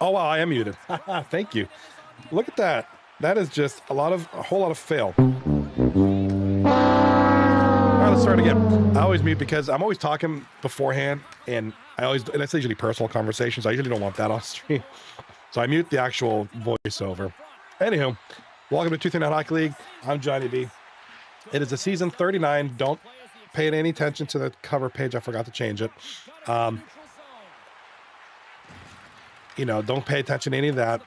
Oh, wow, I am muted. Thank you. Look at that. That is just a whole lot of fail. All right, let's start again. I always mute because I'm always talking beforehand, and that's usually personal conversations. I usually don't want that on stream. So I mute the actual voiceover. Anywho, welcome to 239 Hockey League. I'm Johnny B. It is a season 39. Don't pay any attention to the cover page. I forgot to change it. Don't pay attention to any of that.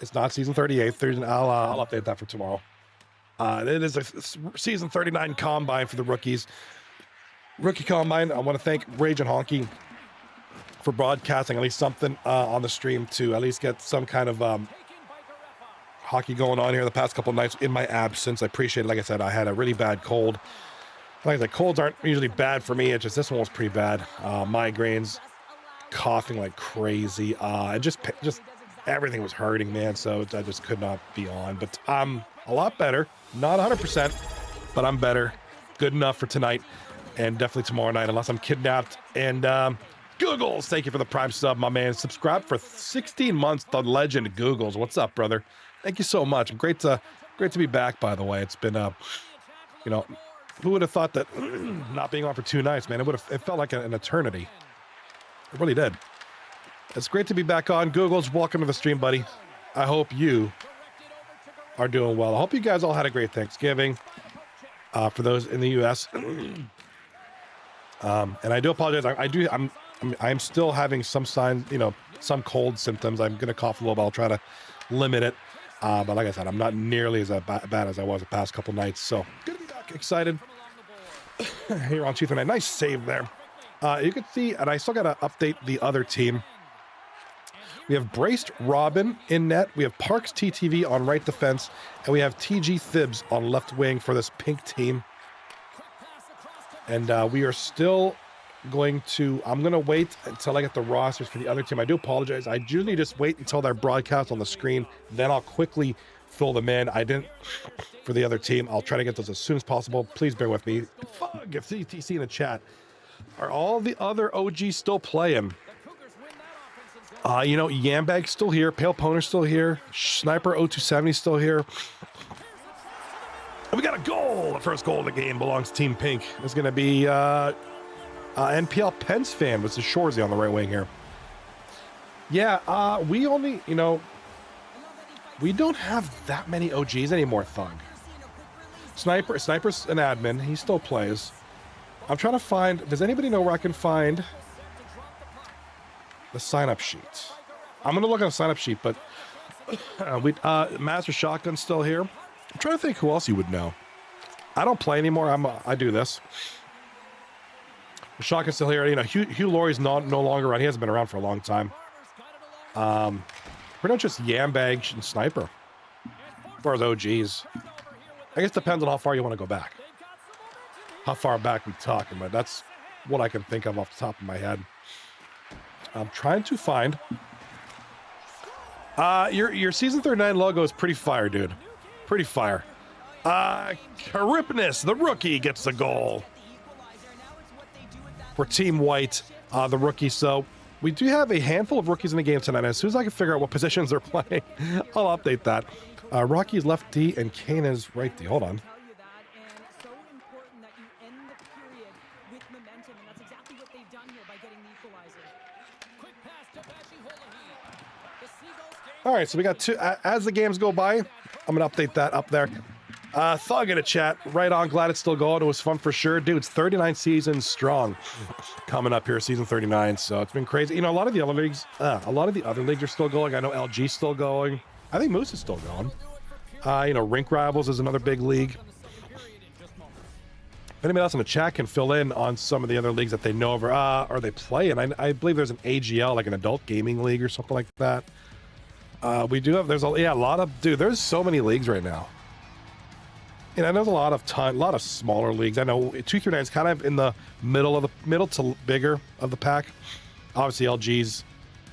It's not season 38. I'll update that for tomorrow. It is a season 39 combine for the rookies. Rookie combine. I want to thank Rage and Honky for broadcasting at least something on the stream to at least get some kind of hockey going on here the past couple of nights in my absence. I appreciate it. Like I said, I had a really bad cold. Like the colds aren't usually bad for me. It's just this one was pretty bad. Migraines, coughing like crazy. Just everything was hurting, man. So I just could not be on. But I'm a lot better. Not 100%, but I'm better. Good enough for tonight and definitely tomorrow night, unless I'm kidnapped. And Googles, thank you for the Prime sub, my man. Subscribe for 16 months. The legend Googles. What's up, brother? Thank you so much. Great to be back. By the way, it's been who would have thought that not being on for 2 nights, man? It felt like an eternity. It really did. It's great to be back on. Googles, welcome to the stream, buddy. I hope you are doing well. I hope you guys all had a great Thanksgiving. For those in the U.S. And I do apologize. I'm still having some signs, some cold symptoms. I'm gonna cough a little bit. I'll try to limit it. But like I said, I'm not nearly as bad as I was the past couple nights. So good to be back. Excited. Here on 239. Nice save there. You can see, and I still got to update the other team. We have Braced Robin in net. We have Parks TTV on right defense. And we have TG Thibs on left wing for this pink team. And we are still I'm going to wait until I get the rosters for the other team. I do apologize. I usually just wait until they're broadcast on the screen. Then I'll quickly fill them in. I didn't for the other team. I'll try to get those as soon as possible. Please bear with me. If CTC in the chat. Are all the other OGs still playing? Yambag's still here. Pale Poner's still here. Sniper 0270's still here. And we got a goal. The first goal of the game belongs to Team Pink. It's going to be NPL Pence fan with the Shorzy on the right wing here. Yeah, we only, we don't have that many OGs anymore, Thug. Sniper's an admin. He still plays. I'm trying to find, does anybody know where I can find the sign-up sheet? I'm going to look at the sign-up sheet, but Master Shotgun's still here. I'm trying to think who else you would know. I don't play anymore. I do this. Shotgun's still here. Hugh Laurie's no longer around. He hasn't been around for a long time. Pretty much just Yambag and Sniper as far as OGs. I guess it depends on how far you want to go back. How far back we're talking, but that's what I can think of off the top of my head. I'm trying to find your season 39 logo is pretty fire, dude. Pretty fire. Karipnis, the rookie, gets the goal for Team White, the rookie. So we do have a handful of rookies in the game tonight. As soon as I can figure out what positions they're playing, I'll update that. Rocky's left D and Kane is right D. Hold on. All right, so we got two. As the games go by, I'm going to update that up there. Thug in a chat. Right on. Glad it's still going. It was fun for sure. Dude, it's 39 seasons strong coming up here, season 39. So it's been crazy. A lot of the other leagues, are still going. I know LG's still going. I think Moose is still going. Rink Rivals is another big league. If anybody else in the chat can fill in on some of the other leagues that they know of or they play in. I believe there's an AGL, like an adult gaming league or something like that. We do have, there's a lot of, dude, there's so many leagues right now. There's a lot of smaller leagues. I know 239 is kind of in the middle to bigger of the pack. Obviously LG's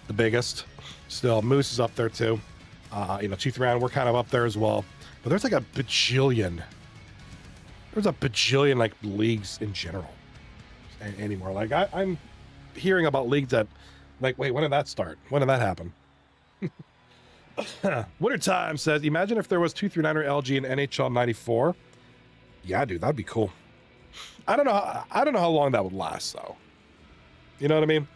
the biggest. Still, Moose is up there too. 239, we're kind of up there as well. But there's like a bajillion. There's a bajillion like leagues in general anymore. Like I'm hearing about leagues that, like, wait, when did that start? When did that happen? Wintertime says, imagine if there was 239er LG in NHL 94. Yeah, dude, that'd be cool. I don't know how long that would last, though. You know what I mean?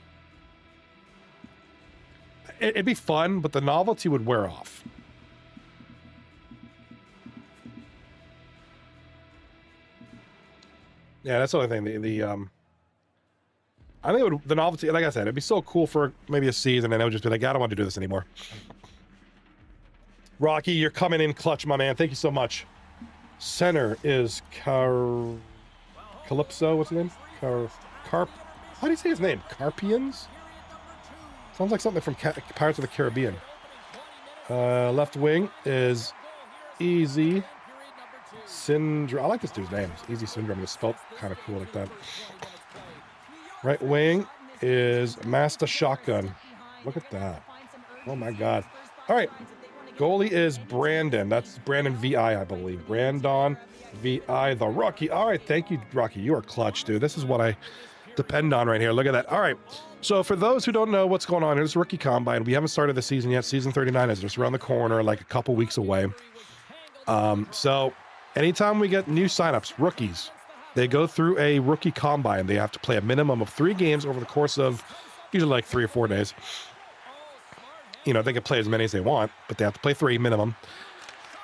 It'd be fun, but the novelty would wear off. Yeah, that's the only thing. I think it would, the novelty, like I said, it'd be so cool for maybe a season, and I would just be like, I don't want to do this anymore. Rocky, you're coming in clutch, my man. Thank you so much. Center is Calypso. What's his name? How do you say his name? Carpians? Sounds like something from Pirates of the Caribbean. Left wing is Easy Syndrome. I like this dude's name. Easy Syndrome. It's spelled kind of cool like that. Right wing is Master Shotgun. Look at that. Oh my God. All right. Goalie is Brandon. That's Brandon VI, I believe. Brandon VI, the rookie. All right. Thank you, Rocky. You are clutch, dude. This is what I depend on right here. Look at that. All right. So for those who don't know what's going on, it's Rookie Combine. We haven't started the season yet. Season 39 is just around the corner, like a couple weeks away. So anytime we get new signups, rookies, they go through a Rookie Combine. They have to play a minimum of 3 games over the course of usually like 3 or 4 days. You know, they can play as many as they want, but they have to play 3 minimum.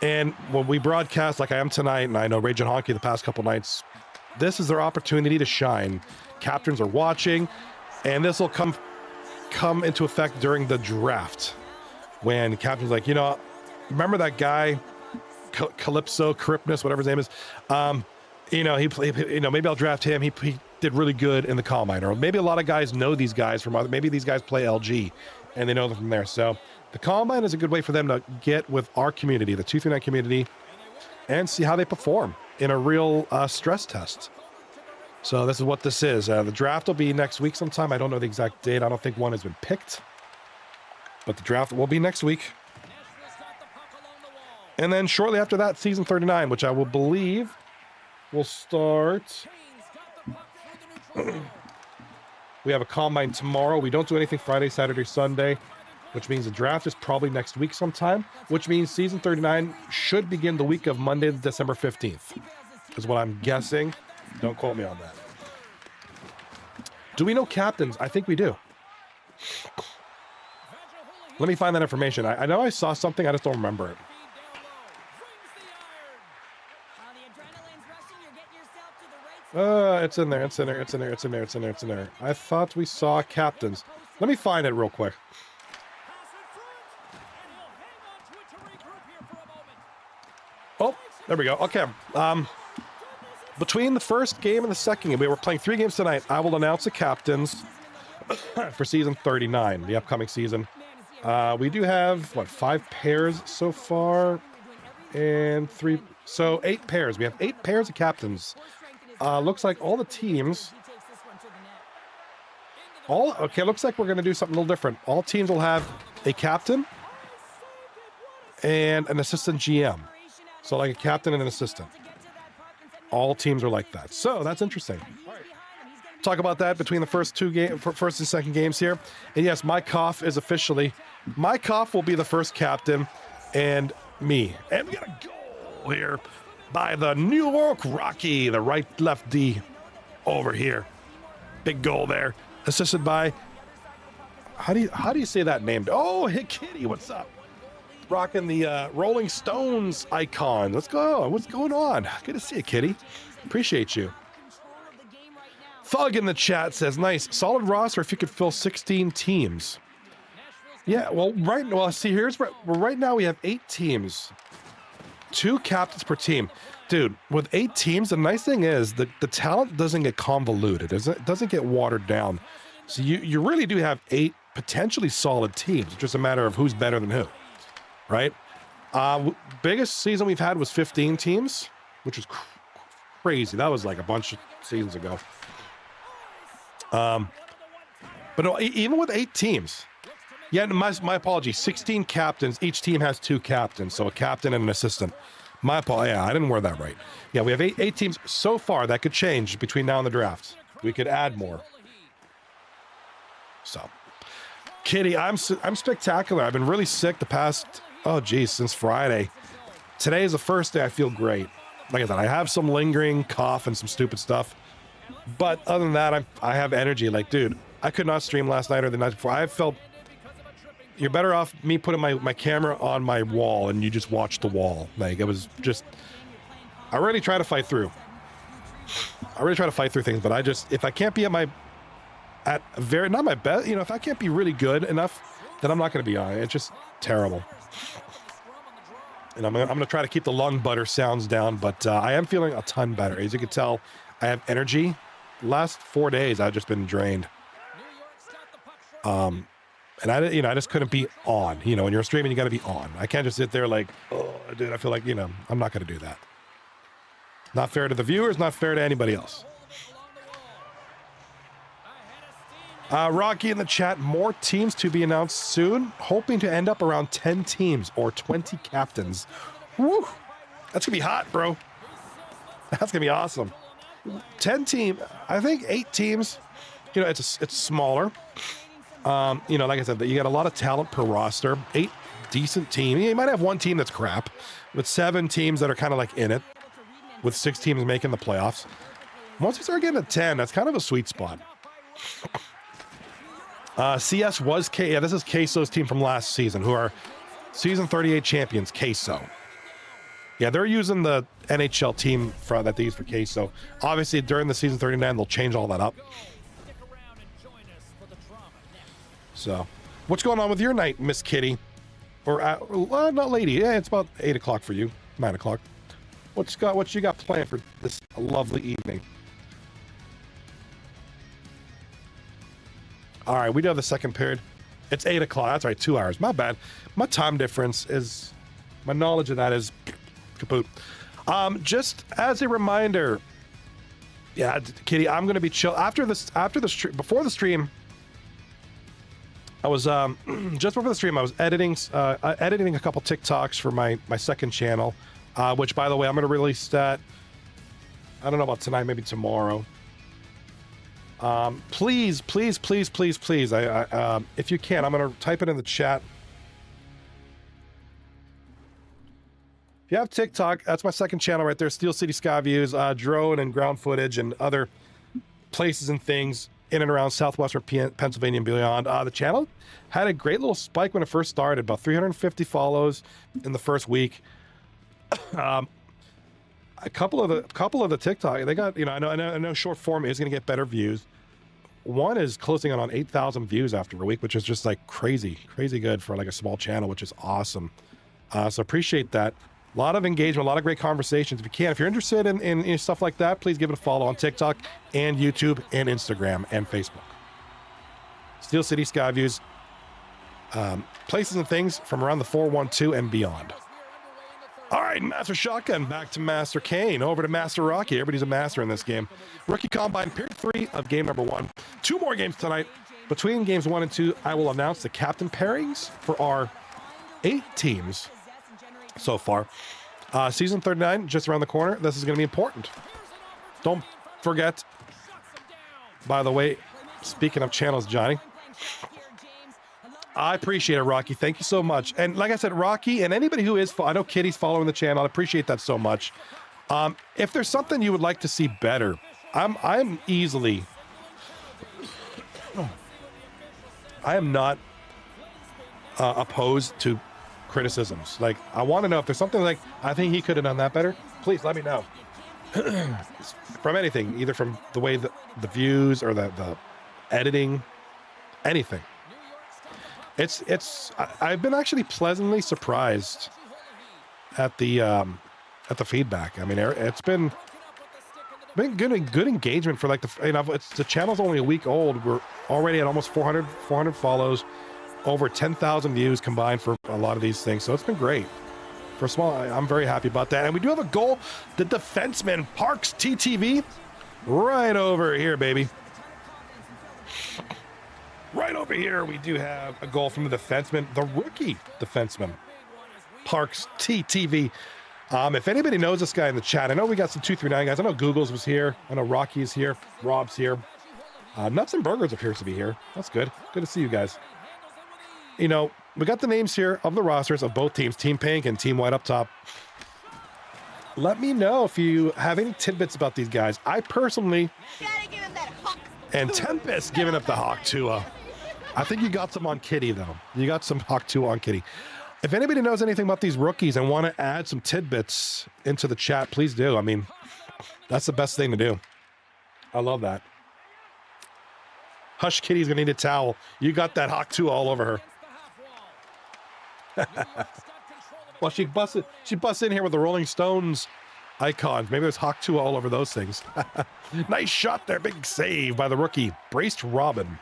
And when we broadcast like I am tonight, and I know Raging Honky the past couple nights, this is their opportunity to shine. Captains are watching, and this will come into effect during the draft. When captain's like, you know, remember that guy, Calypso, Cryptness, whatever his name is? You know, maybe I'll draft him. He did really good in the Combine. Or maybe a lot of guys know these guys from other, maybe these guys play LG, and they know them from there. So the Combine is a good way for them to get with our community, the 239 community, and see how they perform in a real stress test. So this is what this is. The draft will be next week sometime. I don't know the exact date. I don't think one has been picked, but the draft will be next week. And then shortly after that, season 39, which I will believe will start. We have a Combine tomorrow. We don't do anything Friday, Saturday, Sunday, which means the draft is probably next week sometime, which means season 39 should begin the week of Monday, December 15th, is what I'm guessing. Don't quote me on that. Do we know captains? I think we do. Let me find that information. I know I saw something. I just don't remember it. It's in there. It's in there. It's in there. It's in there. It's in there. It's in there. I thought we saw captains. Let me find it real quick. Oh, there we go. Okay. Between the first game and the second game, we were playing 3 games tonight. I will announce the captains for season 39, the upcoming season. We do have, what, 5 pairs so far? And 3, so 8 pairs. We have 8 pairs of captains. Looks like all the teams, okay, looks like we're going to do something a little different. All teams will have a captain and an assistant GM. So like a captain and an assistant. All teams are like that. So that's interesting. Talk about that between the first and second games here. And yes, my cough is officially, my cough will be the first captain and me. And we got a goal here by the New York Rocky, the right-left D over here. Big goal there. Assisted by, how do you say that name? Oh, hey, Kitty, what's up? Rocking the Rolling Stones icon. Let's go. What's going on? Good to see you, Kitty. Appreciate you. Thug in the chat says, nice. Solid roster if you could fill 16 teams. Yeah, well, see, here's where, right now we have 8 teams. 2 captains per team. Dude, with 8 teams, the nice thing is the talent doesn't get convoluted. It doesn't get watered down. So you really do have 8 potentially solid teams. It's just a matter of who's better than who. Right? Biggest season we've had was 15 teams, which was crazy. That was like a bunch of seasons ago. But no, even with 8 teams, yeah, my apologies, 16 captains. Each team has 2 captains, so a captain and an assistant. My apologies, yeah, I didn't word that right. Yeah, we have 8 teams so far. That could change between now and the draft. We could add more. So, Kitty, I'm spectacular. I've been really sick the past, since Friday. Today is the first day I feel great. Like I said, I have some lingering cough and some stupid stuff. But other than that, I have energy. Like, dude, I could not stream last night or the night before. I felt you're better off me putting my camera on my wall and you just watch the wall. Like, it was just, I really try to fight through. Things, but if I can't be not my best, if I can't be really good enough, then I'm not going to be on it. It's just terrible. And I'm going to try to keep the lung butter sounds down, but I am feeling a ton better. As you can tell, I have energy. Last 4 days, I've just been drained. And I just couldn't be on. When you're streaming, you got to be on. I can't just sit there like, oh, dude, I feel like, I'm not going to do that. Not fair to the viewers, not fair to anybody else. Rocky in the chat, more teams to be announced soon. Hoping to end up around 10 teams or 20 captains. Woo! That's going to be hot, bro. That's going to be awesome. 10 team, I think 8 teams. It's smaller. Like I said, you got a lot of talent per roster. 8 decent teams. You might have one team that's crap, with 7 teams that are kind of like in it, with 6 teams making the playoffs. Once we start getting to 10, that's kind of a sweet spot. CS was this is Queso's team from last season, who are season 38 champions, Queso. Yeah, they're using the NHL team that they use for Queso. Obviously, during the season 39, they'll change all that up. So, what's going on with your night, Miss Kitty? Or, not lady. Yeah, it's about 8 o'clock for you. 9 o'clock. What you got planned for this lovely evening? All right, we do have the second period. It's 8 o'clock. That's right, 2 hours. My bad. My time difference is, my knowledge of that is kaput. Just as a reminder, yeah, Kitty, I'm gonna be chill after the stream. Before the stream, I was just before the stream, I was editing a couple TikToks for my second channel, which, by the way, I'm gonna release that. I don't know about tonight, maybe tomorrow. Please, if you can, I'm gonna type it in the chat. If you have TikTok, that's my second channel right there. Steel City Sky Views, drone and ground footage and other places and things in and around southwestern Pennsylvania and beyond. The channel had a great little spike when it first started, about 350 follows in the first week. A couple of the TikTok, they got, I know short form is going to get better views. One is closing on 8,000 views after a week, which is just like crazy good for like a small channel, which is awesome. So appreciate that. A lot of engagement, a lot of great conversations. If you're interested in stuff like that, please give it a follow on TikTok and YouTube and Instagram and Facebook. Steel City Sky Views, places and things from around the 412 and beyond. All right, Master Shotgun, back to Master Kane, over to Master Rocky. Everybody's a master in this game. Rookie Combine, period 3 of game number 1. 2 more games tonight. Between games 1 and 2, I will announce the captain pairings for our 8 teams so far. Season 39, just around the corner. This is going to be important. Don't forget, by the way, speaking of channels, Johnny, I appreciate it, Rocky. Thank you so much. And like I said, Rocky and anybody who is, I know Kitty's following the channel. I appreciate that so much. If there's something you would like to see better, I'm easily, I am not opposed to criticisms. Like, I want to know if there's something like, I think he could have done that better. Please let me know. From anything, either from the way the views or the editing, anything. I've been actually pleasantly surprised at the feedback. I mean, it's been good engagement for like the channel's only a week old. We're already at almost 400 follows, over 10,000 views combined for a lot of these things. So it's been great. For small, I'm very happy about that. And we do have a goal. The defenseman, Parks TTV, right over here, baby. Right over here, we do have a goal from the defenseman, the rookie defenseman, Parks TTV. If anybody knows this guy in the chat, I know we got some 239 guys. I know Google's was here. I know Rocky's here. Rob's here. Nuts and Burgers appears to be here. That's good. Good to see you guys. you know, we got the names here of the rosters of both teams, Team Pink and Team White up top. Let me know if you have any tidbits about these guys. I personally, and Tempest giving up the Hawk Tua. I think you got some on Kitty, though. You got some Hawk Tua on Kitty. If anybody knows anything about these rookies and want to add some tidbits into the chat, please do. I mean, that's the best thing to do. I love that. Hush Kitty's going to need a towel. You got that Hawk Tua all over her. Well, she busts in here with the Rolling Stones icons. Maybe there's Hawk Tua all over those things. Nice shot there. Big save by the rookie. Braced Robin.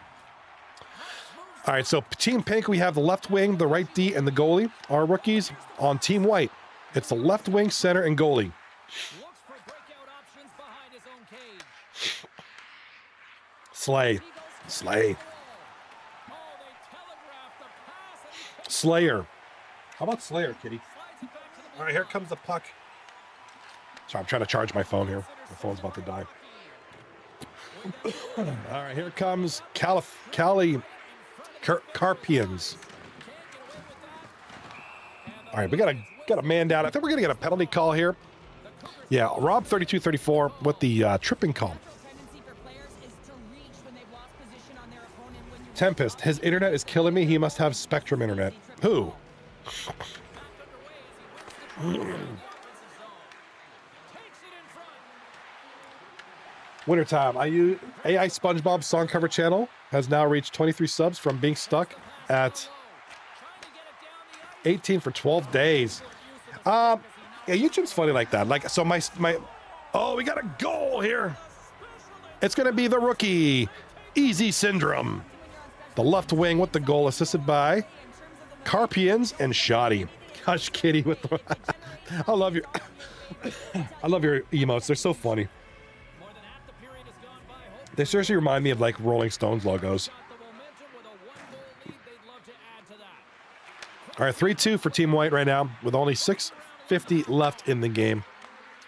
All right, so Team Pink, we have the left wing, the right D, and the goalie. Our rookies on Team White, it's the left wing, center, and goalie. Slay. Slayer. How about Slayer, Kitty? All right, here comes the puck. Sorry, I'm trying to charge my phone here. My phone's about to die. All right, here comes Carpians. All right, we got a man down. I think we're gonna get a penalty call here. Yeah, Rob 32-34 with the tripping call. Tempest, his internet is killing me. He must have Spectrum internet. Who? Wintertime. AI SpongeBob song cover channel has now reached 23 subs from being stuck at 18 for 12 days. Yeah, YouTube's funny like that. Like, so my oh, we got a goal here. It's gonna be the rookie, Easy Syndrome. The left wing with the goal, assisted by Carpians and Shoddy. Hush Kitty with the I love your emotes. They're so funny. They seriously remind me of like Rolling Stones logos. All right, 3-2 for Team White right now with only 6:50 left in the game.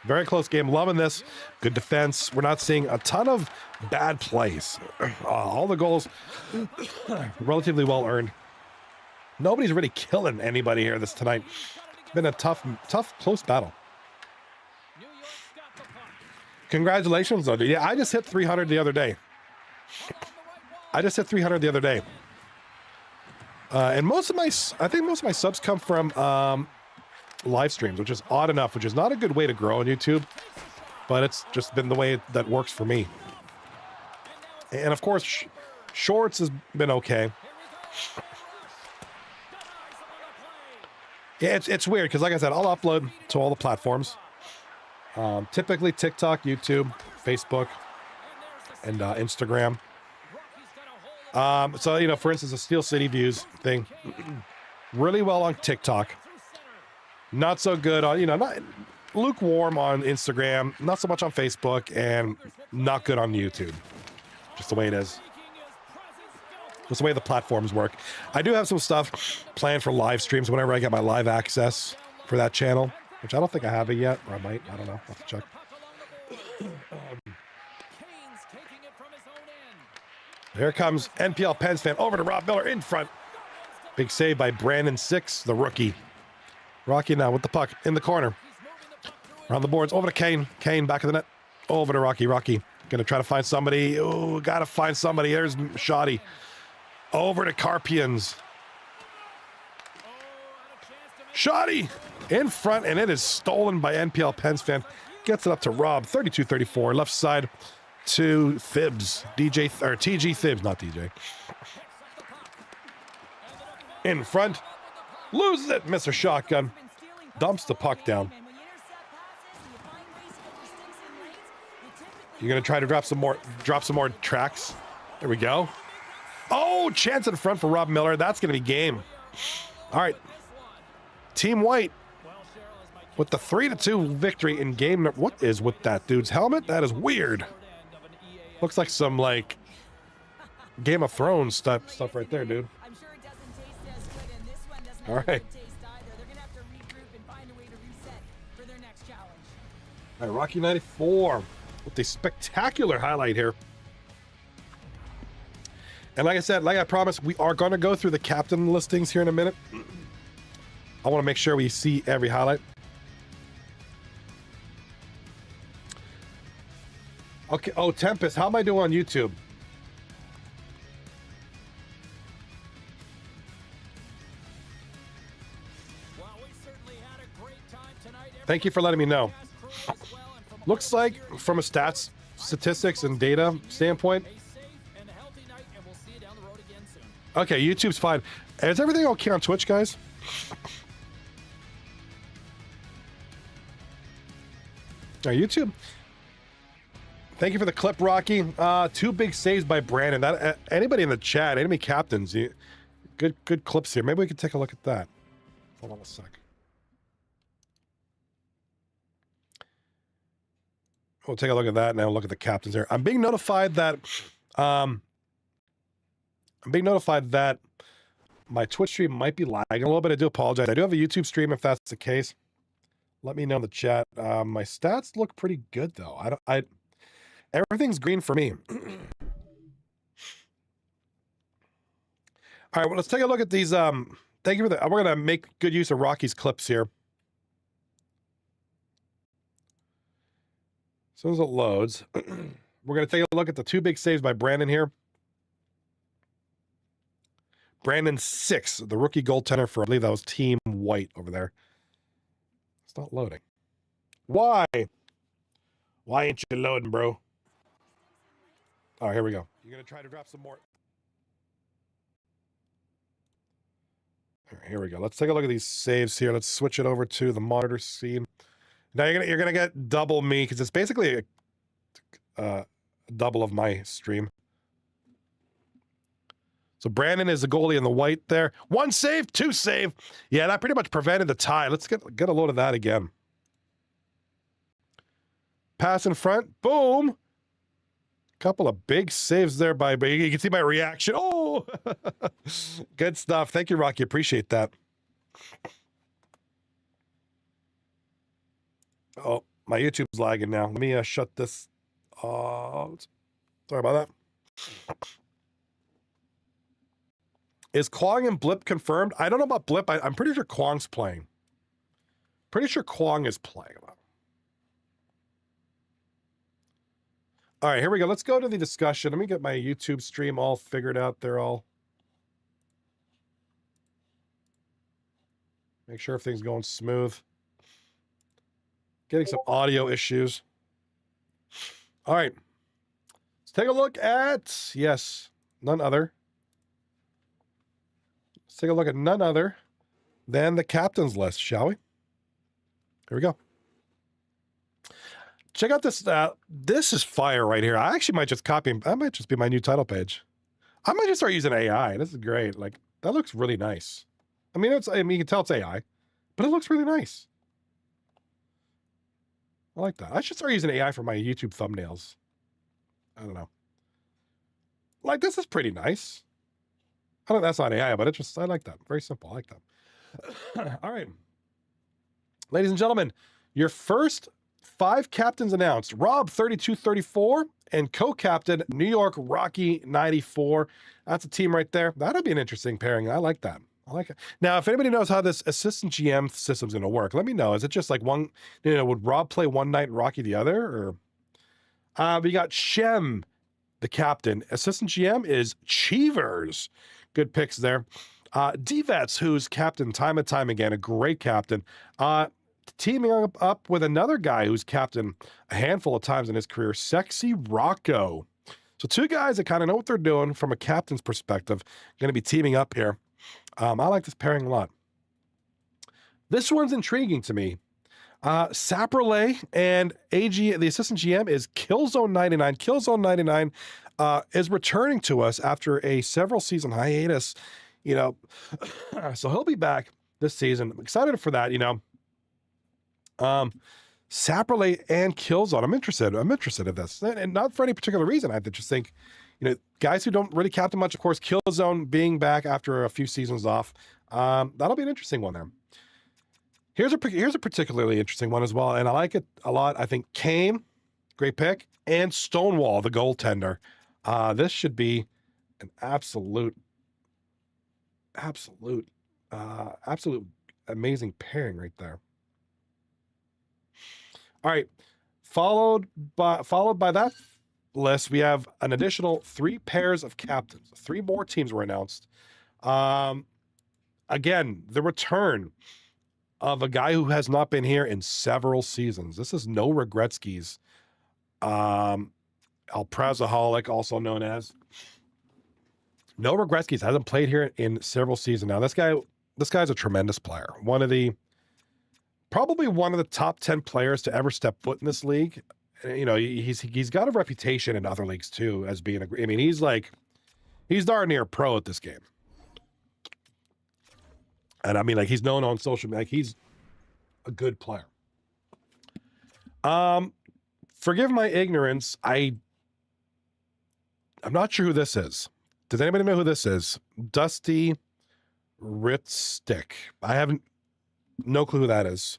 Very close game. Loving this. Good defense. We're not seeing a ton of bad plays. All the goals relatively well earned. Nobody's really killing anybody here tonight. It's been a tough, close battle. Congratulations, though, dude. Yeah, I just hit 300 the other day. And I think most of my subs come from live streams, which is odd enough, which is not a good way to grow on YouTube, but it's just been the way that works for me. And of course, shorts has been okay. Yeah, it's weird because, like I said, I'll upload to all the platforms. Typically TikTok, YouTube, Facebook, and Instagram. So, you know, for instance, the Steel City Views thing, really well on TikTok. Not so good on, not lukewarm on Instagram, not so much on Facebook, and not good on YouTube. Just the way it is. Just the way the platforms work. I do have some stuff planned for live streams whenever I get my live access for that channel, which I don't think I have it yet, or I might. I don't know. I'll have to check. Here comes NPL Pens fan over to Rob Miller in front. Big save by Brandon Six, the rookie. Rocky now with the puck in the corner. Around the boards, over to Kane. Kane back of the net. Over to Rocky. Rocky gonna try to find somebody. Oh, gotta find somebody. There's Shoddy. Over to Carpians. Shoddy in front, and it is stolen by NPL Pens fan. Gets it up to Rob, 32-34. Left side to Thibs. TG Thibs, not DJ. In front. Loses it, Mr. Shotgun. Dumps the puck down. You're gonna try to drop some more tracks. There we go. Oh, chance in front for Rob Miller. That's gonna be game. All right. Team White with the 3-2 victory in game. What is with that dude's helmet? That is weird. Looks like some like Game of Thrones stuff right there, dude. All right. All right, Rocky 94 with a spectacular highlight here. And like I said, like I promised, we are going to go through the captain listings here in a minute. I want to make sure we see every highlight. Okay. Oh, Tempest, how am I doing on YouTube? Thank you for letting me know. Looks like from a statistics and data standpoint. Okay, YouTube's fine. Is everything okay on Twitch, guys? YouTube. Thank you for the clip, Rocky. 2 big saves by Brandon. That anybody in the chat, enemy captains, good clips here. Maybe we could take a look at that. Hold on a sec. We'll take a look at that and then we'll look at the captains here. I'm being notified that my Twitch stream might be lagging a little bit. I do apologize. I do have a YouTube stream if that's the case. Let me know in the chat. My stats look pretty good though. Everything's green for me. All right, well, let's take a look at these. Thank you for that. We're gonna make good use of Rocky's clips here. As soon as it loads, we're going to take a look at the 2 big saves by Brandon here. Brandon 6, the rookie goaltender for, I believe that was Team White over there. It's not loading. Why? Why ain't you loading, bro? All right, here we go. You're going to try to drop some more. All right, here we go. Let's take a look at these saves here. Let's switch it over to the monitor scene. Now you're gonna get double me because it's basically a double of my stream. So Brandon is the goalie in the white there. 1 save, 2 save. Yeah, that pretty much prevented the tie. Let's get a load of that again. Pass in front, boom. Couple of big saves there by. You can see my reaction. Oh, good stuff. Thank you, Rocky. Appreciate that. Oh, my YouTube's lagging now. Let me shut this. Sorry about that. Is Kwong and Blip confirmed? I don't know about Blip. I'm pretty sure Kwong's playing. Pretty sure Kwong is playing. All right, here we go. Let's go to the discussion. Let me get my YouTube stream all figured out there. Make sure everything's going smooth. Getting some audio issues. All right. Let's take a look at, yes, none other. Let's take a look at none other than the captain's list, shall we? Here we go. Check out this. This is fire right here. I actually might just copy. That might just be my new title page. I might just start using AI. This is great. Like, that looks really nice. I mean, you can tell it's AI, but it looks really nice. I like that. I should start using AI for my YouTube thumbnails. I don't know. Like, this is pretty nice. I don't know, that's not AI, but I like that. Very simple. I like that. All right. Ladies and gentlemen, your first 5 captains announced. Rob 3234 and co-captain New York Rocky 94. That's a team right there. That'll be an interesting pairing. I like that. I like it. Now, if anybody knows how this assistant GM system's going to work, let me know. Is it just like one, would Rob play one night and Rocky the other? Or we got Shem, the captain. Assistant GM is Cheevers. Good picks there. Devets, who's captain time and time again, a great captain. Teaming up with another guy who's captain a handful of times in his career, Sexy Rocco. So 2 guys that kind of know what they're doing from a captain's perspective, going to be teaming up here. I like this pairing a lot. This one's intriguing to me. Saprolay and AG, the assistant GM, is Killzone 99. Killzone 99 is returning to us after a several season hiatus, so he'll be back this season. I'm excited for that, Saprolay and Killzone. I'm interested in this, and not for any particular reason. I just think, guys who don't really captain much, of course, Killzone being back after a few seasons off, that'll be an interesting one there. Here's a particularly interesting one as well, and I like it a lot. I think Kane, great pick, and Stonewall, the goaltender. This should be An absolute amazing pairing right there. All right. Followed by that list, we have an additional 3 pairs of captains. 3 more teams were announced. Again, the return of a guy who has not been here in several seasons. This is No Regretskis. Alprazaholic, also known as. No Regretskis hasn't played here in several seasons now. This guy's a tremendous player. Probably one of the top 10 players to ever step foot in this league. You know, he's got a reputation in other leagues too as being I mean, he's darn near pro at this game. And I mean, like, he's known on social media, like, he's a good player. Forgive my ignorance. I'm not sure who this is. Does anybody know who this is? Dusty Ritstick. I haven't, no clue who that is.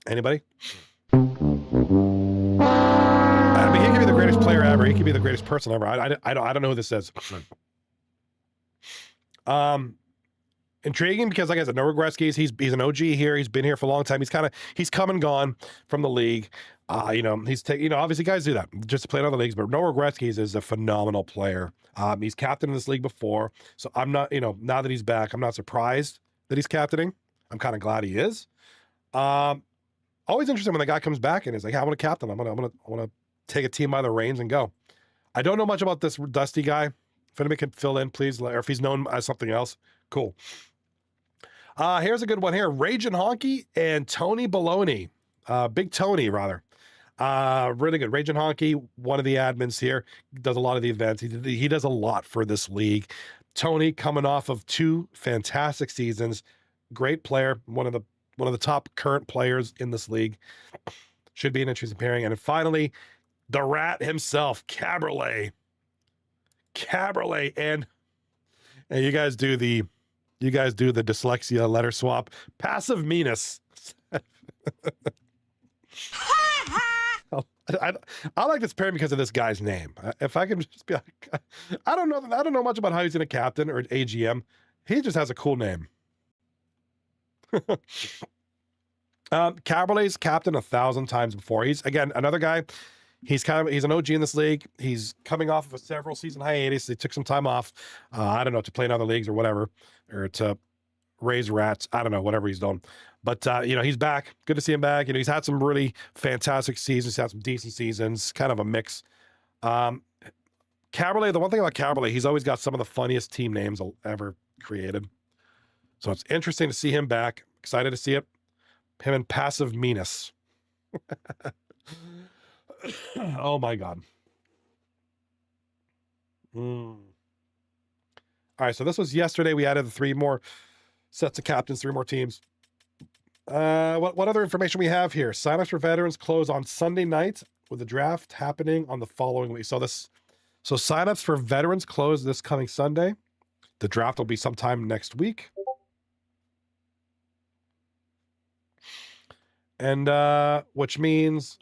Anybody? I mean, he could be the greatest player ever. He could be the greatest person ever. I don't know who this is. Intriguing because, like I said, No Regretskis, he's an OG here. He's been here for a long time. He's come and gone from the league. You know, obviously guys do that just to play in other leagues, but No Regretskis is a phenomenal player. He's captained in this league before. So I'm not, now that he's back, I'm not surprised that he's captaining. I'm kind of glad he is. Always interesting when the guy comes back and is like, hey, I want to captain. I want to take a team by the reins and go. I don't know much about this Dusty guy. If anybody can fill in, please, or if he's known as something else, cool. Here's a good one here. Raging Honky and Tony Baloney. Big Tony, rather. Really good. Raging Honky, one of the admins here, does a lot of the events. He does a lot for this league. Tony, coming off of 2 fantastic seasons, great player, one of the top current players in this league. Should be an interesting pairing. And then finally, the rat himself, Cabriolet, and you guys do the dyslexia letter swap. Passive Meanus. I like this pairing because of this guy's name. If I can just be like, I don't know much about how he's in a captain or AGM. He just has a cool name. Cabriolet's captain 1,000 times before. He's, again, another guy. He's an OG in this league. He's coming off of a several season hiatus. He took some time off. I don't know, to play in other leagues or whatever, or to raise rats. I don't know, whatever he's done. But, he's back. Good to see him back. He's had some really fantastic seasons. He's had some decent seasons, kind of a mix. Cabriolet, the one thing about Cabriolet, he's always got some of the funniest team names ever created. So it's interesting to see him back. Excited to see it. Him and Passive Meanus. Oh my God. All right, so this was yesterday. We added 3 more sets of captains, 3 more teams. What other information we have here? Signups for veterans close on Sunday night, with the draft happening on the following week. So signups for veterans close this coming Sunday. The draft will be sometime next week. And which means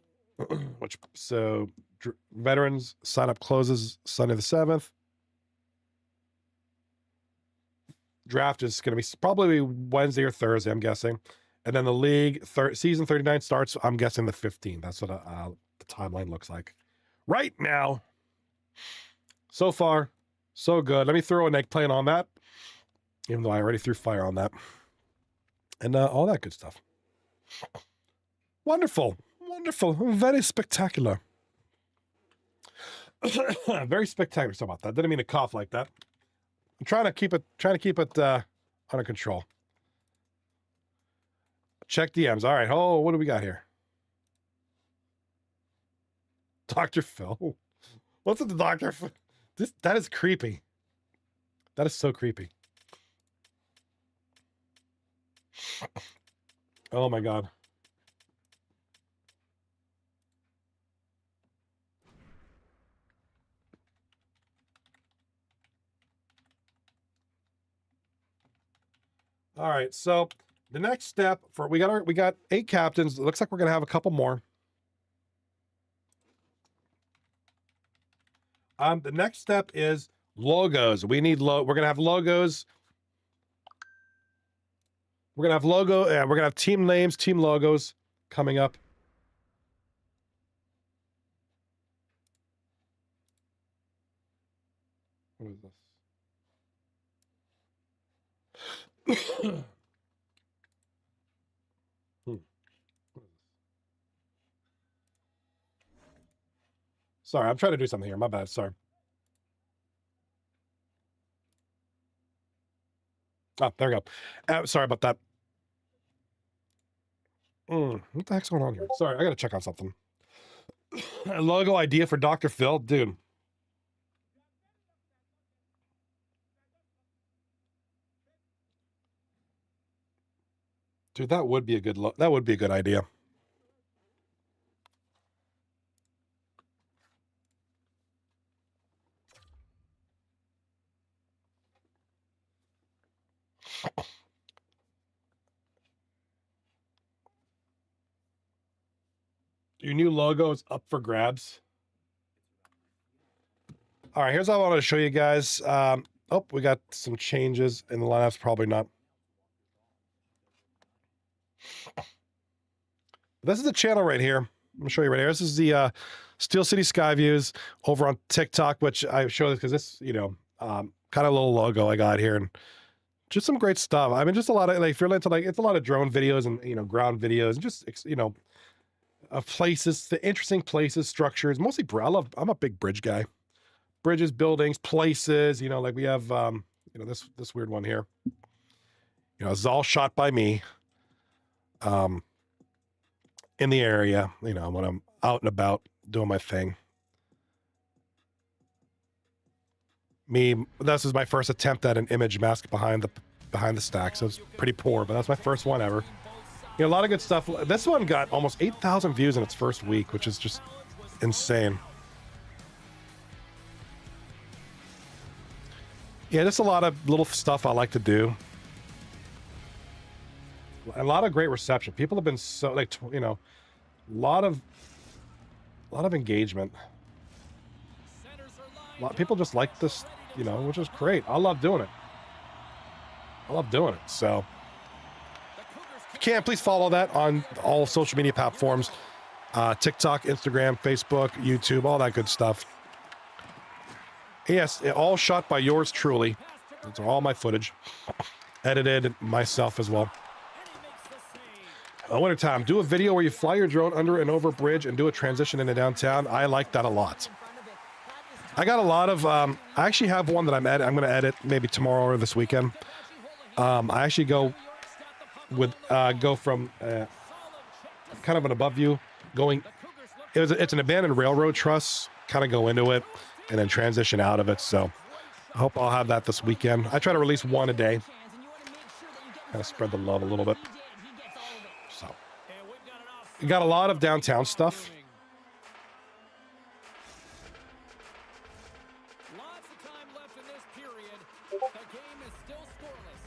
veterans sign up closes Sunday the 7th. Draft is going to be probably Wednesday or Thursday, I'm guessing. And then the league season 39 starts, I'm guessing, the 15th. That's what the timeline looks like right now. So far, so good. Let me throw an eggplant on that, even though I already threw fire on that. And all that good stuff. Wonderful. Very spectacular. Very spectacular. Sorry about that. Didn't mean to cough like that. I'm trying to keep it under control. Check DMs. All right. Oh, what do we got here? Dr. Phil. What's with the Dr. Phil? That is creepy. That is so creepy. Oh my God. All right, so the next step we got 8 captains. It looks like we're gonna have a couple more. The next step is logos. We need we're gonna have logos. We're gonna have we're gonna have team names, team logos coming up. What is this? Sorry, I'm trying to do something here. My bad. Sorry. Oh, there we go. Sorry about that. What the heck's going on here? Sorry, I gotta check on something. A logo idea for Dr. Phil, dude. Dude, that would be a good idea. Your new logo is up for grabs. All right, here's what I wanted to show you guys. Oh, we got some changes in the lineups. Probably not. This is the channel right here. I'm gonna show you right here. This is the Steel City Sky Views over on TikTok, which I show this because this, kind of little logo I got here, and just some great stuff. I mean, just a lot of if you're into it's a lot of drone videos and ground videos, and just of places, the interesting places, structures. Mostly, I'm a big bridge guy. Bridges, buildings, places. Like we have this weird one here. It's all shot by me. In the area, when I'm out and about doing my thing. This is my first attempt at an image mask behind the stack, so it's pretty poor, but that's my first one ever. A lot of good stuff. This one got almost 8,000 views in its first week, which is just insane. Yeah, just a lot of little stuff I like to do. A lot of great reception. People have been so a lot of engagement. A lot of people just like this, which is great. I love doing it. So if you can, please follow that on all social media platforms. TikTok, Instagram, Facebook, YouTube, all that good stuff. Yes, all shot by yours truly. That's all my footage. Edited myself as well. Wintertime, do a video where you fly your drone under and over a bridge and do a transition into downtown. I like that a lot. I got a lot of, I actually have one that I'm going to edit maybe tomorrow or this weekend. I actually go from kind of an above view going, it's an abandoned railroad truss, kind of go into it and then transition out of it. So I hope I'll have that this weekend. I try to release one a day, kind of spread the love a little bit. So we got a lot of downtown stuff. Lots of time left in this period. The game is still scoreless.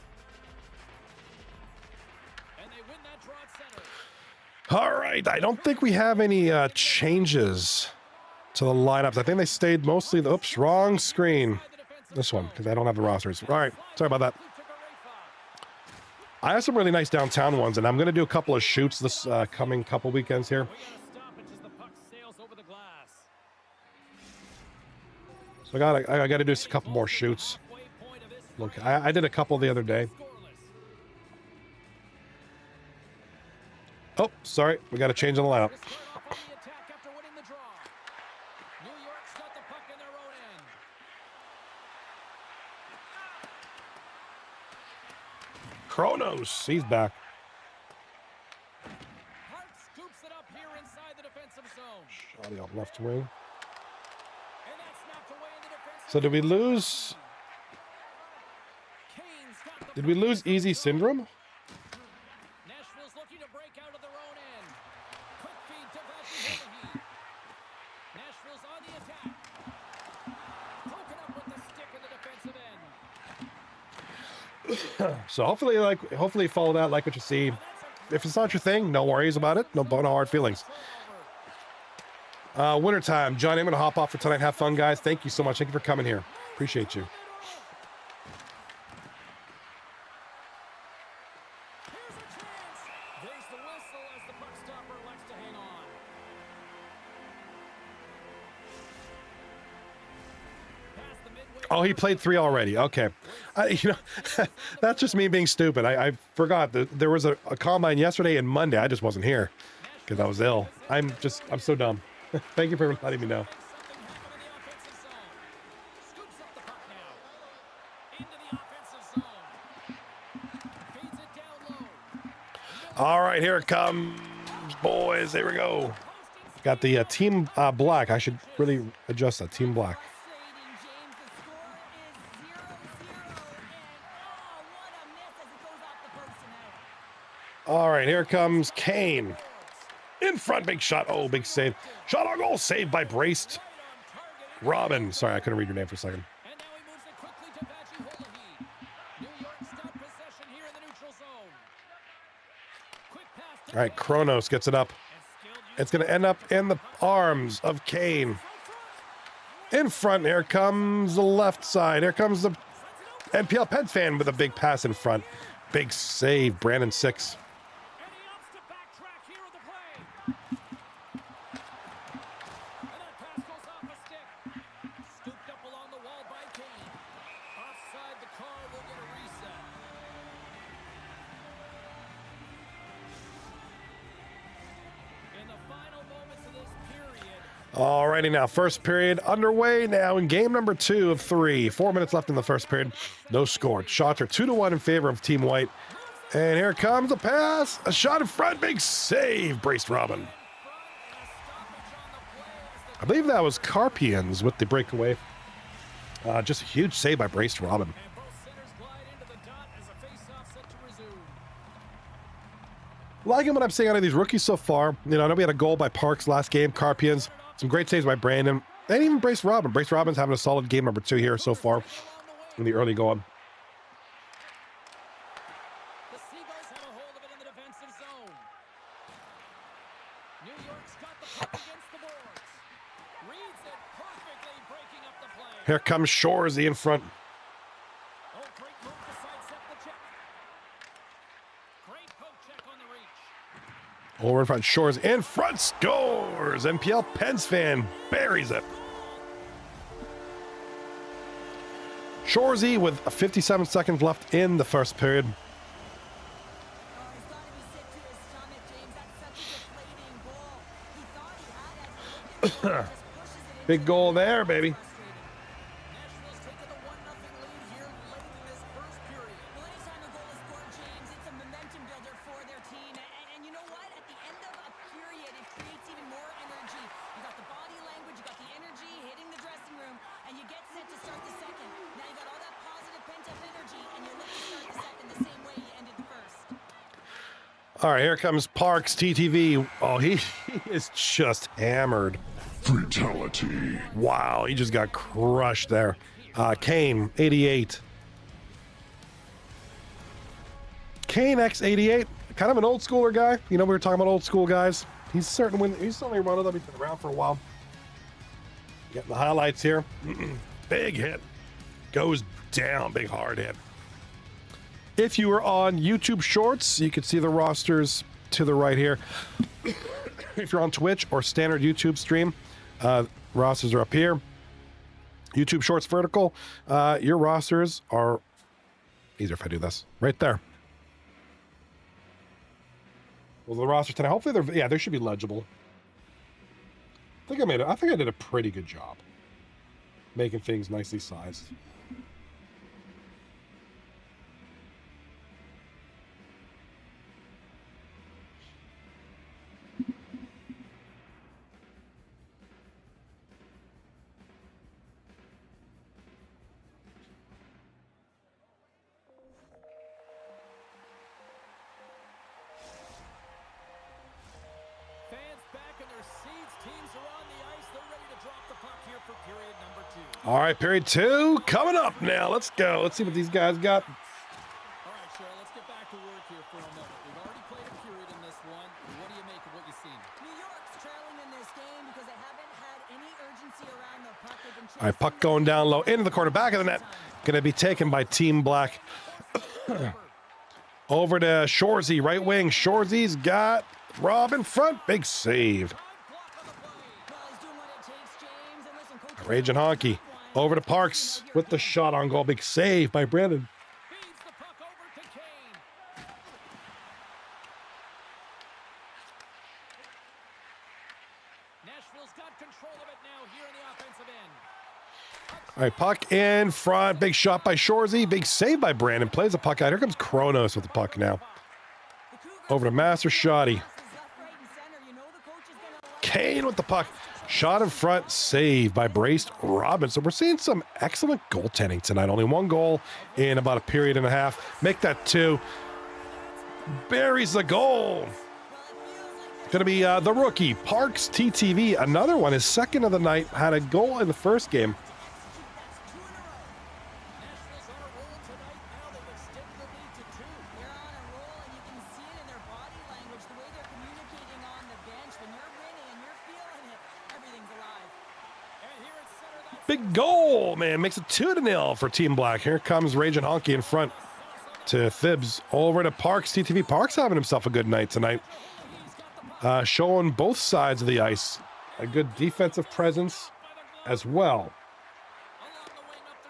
And they win that draw at center. All right. I don't think we have any changes to the lineups. I think they stayed mostly the, oops, wrong screen. This one, because I don't have the rosters. All right. Sorry about that. I have some really nice downtown ones, and I'm going to do a couple of shoots this coming couple weekends here. So I got to do a couple more shoots. Look, I did a couple the other day. Oh, sorry. We got to change the lineup. Kronos, he's back. Scoops it up here inside the defensive zone. Shotty off left wing. And that's knocked away in the defensive. So did we lose? Did we lose Easy Syndrome? Nashville's looking to break out of their own end. Quick feed to Vashi. Nashville's on the attack. Poking up with the stick in the defensive end. So hopefully follow that, like what you see. If it's not your thing, no worries about it. No hard feelings. Wintertime. Johnny, I'm going to hop off for tonight. Have fun, guys. Thank you so much. Thank you for coming here. Appreciate you. Here's a chance. There's the whistle as the puck stopper elects to hang on. Past the midway. Oh, he played 3 already. Okay. That's just me being stupid. I forgot that there was a combine yesterday and Monday. I just wasn't here because I was ill. I'm so dumb. Thank you for letting me know. Something happened in the offensive zone. Scoops up the puck now. Into the offensive zone. Feeds it down low. All right, here it comes, boys. Here we go. Got the team black. I should really adjust that. Team black. All right, here comes Kane. In front, big shot. Oh, big save. Shot on goal, saved by Braced Robin. Sorry, I couldn't read your name for a second. And now he moves it quickly to Vaji Holohi. New York's got possession here in the neutral zone. Quick pass to All right, Kronos gets it up. It's going to end up in the arms of Kane. In front, here comes the left side. Here comes the NPL Pens fan with a big pass in front. Big save, Brandon 6. And he opts to backtrack here with the play. And that pass goes off a stick. Scooped up along the wall by Kane. Offside, the car will get a reset. In the final moments of this period, Alrighty, now first period underway now in game number 2 of 3. 4 minutes left in the first period. No score. Shots are 2-1 in favor of Team White. And here comes a pass. A shot in front. Big save. Braced Robin. I believe that was Carpians with the breakaway. Just a huge save by Braced Robin. and both centers glide into the dot as a face-off set to resume. Liking what I'm seeing out of these rookies so far. I know we had a goal by Parks last game. Carpians. Some great saves by Brandon. And even Braced Robin. Braced Robin's having a solid game number 2 here so far in the early going. The Seagulls have a hold of it in the defensive zone. New York's got the puck against the boards. Reads it perfectly, breaking up the play. Here comes Shoresy in front. Oh, great move to sidestep the check. Great poke check on the reach. Over in front, Shores in front, scores! NPL Pens fan buries it. Shoresy with 57 seconds left in the first period. Oh, he's got to be sick to his stomach, James. That's such a deflating goal. He thought he had it. Just pushes it in. Big goal there, baby. Nashville's taken a 1-0 lead here late in this first period. Well, anytime a goal is scored, James, it's a momentum builder for their team. And you know what? At the end of a period, it creates even more energy. You got the body language, you got the energy hitting the dressing room, and you get set to start the second. Now you got all that positive pent-up energy, and you look to start the second the same way you ended the first. All right, here comes Parks, TTV. Oh, he is just hammered. Fatality. Wow, he just got crushed there. Kane, 88. Kane X88, kind of an old schooler guy. We were talking about old school guys. He's certainly one of them. He's been around for a while. Getting the highlights here. Big hit. Goes down. Big hard hit. If you were on YouTube Shorts, you could see the rosters to the right here. If you're on Twitch or standard YouTube stream, rosters are up here. YouTube Shorts vertical. Your rosters are easier if I do this right there. Well, the roster tonight. Hopefully, they should be legible. I think I did a pretty good job making things nicely sized. Fans back in their seats. Teams are on the ice. They're ready to drop the puck here for period number 2. All right, period 2 coming up now. Let's go. Let's see what these guys got. All right, Cheryl, let's get back to work here for Miller. We've already played a period in this one. What do you make of what you've seen? New York's trailing in this game because they haven't had any urgency around the puck. They've been All right, puck going down low into the corner, back of the net. Going to be taken by Team Black. Over to Shorzy, right wing. Shorzy's got Rob in front. Big save. Raging Honky. Over to Parks with the shot on goal. Big save by Brandon. Feeds the puck over to Kane. Nashville's got control of it now here in the offensive end. All right, puck in front. Big shot by Shorzy. Big save by Brandon. Plays the puck out. Here comes Kronos with the puck now. Over to Master Shoddy. Kane with the puck. Shot in front. Save by Braced Robinson. We're seeing some excellent goaltending tonight. Only one goal in about a period and a half. Make that two. Buries the goal. Going to be the rookie, Parks TTV. Another one, his second of the night. Had a goal in the first game. Nashville's on a roll tonight. Now they've extended the lead to 2. They're on a roll, and you can see it in their body language, the way they're communicating on the bench. When you're winning and you're feeling it, everything's alive. And here at center, that's Big goal, man. Makes it 2-0 for Team Black. Here comes Raging Honky in front to Thibs. Over to Parks TTV. Parks having himself a good night tonight. Showing both sides of the ice. A good defensive presence as well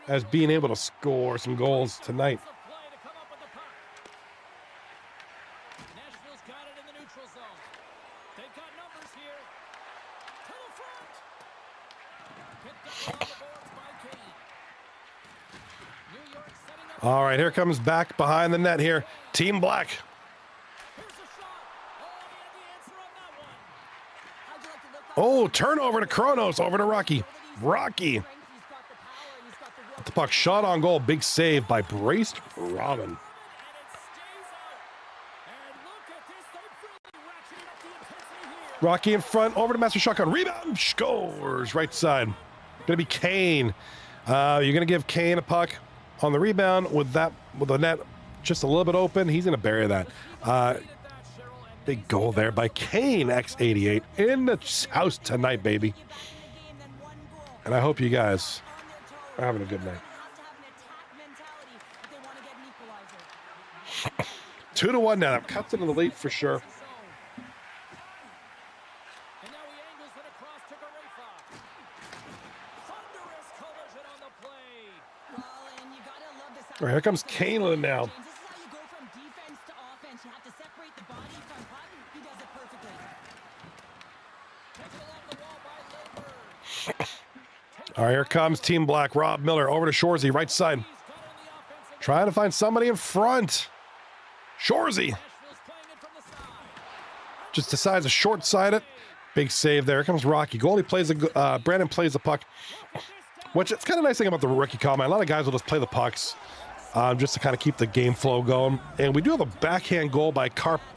as being able to score some goals tonight. the play to come up with the puck. Nashville's got it in the neutral zone. They've got numbers here. To the front. Picked up on the boards by Kane. New York setting up. All right, here comes back behind the net here. Team Black. Here's the shot. Oh, he had the answer on that one. How'd you like to look Oh, turnover to Kronos. Over to Rocky. Rocky. He's got the power and he's got the will. The puck shot on goal. Big save by Braced Robin. And it stays out. And look at this. They've really ratcheted up the intensity here. Rocky in front. Over to Master Shotgun. Rebound. Scores. Right side. Going to be Kane. You're going to give Kane a puck on the rebound with the net just a little bit open. He's going to bury that. Big goal there by Kane, X88, in the house tonight, baby. And I hope you guys are having a good night. 2-1 now. That cuts into the lead for sure. And now he angles it across to Garefa. Thunderous collision on the play. Well, and you gotta love this. All right, here comes Kaneland now. This is how you go from defense to offense. You have to separate the body from puck. He does it perfectly. Taken along the wall by Lindbergh. All right, here comes Team Black. Rob Miller over to Shorzy, right side. He's got on the offensive. Trying to find somebody in front. Shorzy Nashville's playing it from the side. just decides to short-side it. Big save there. Here comes Rocky. Goalie plays the Brandon plays the puck, which it's kind of nice thing about the rookie combine. A lot of guys will just play the pucks just to kind of keep the game flow going. And we do have a backhand goal by Carpians.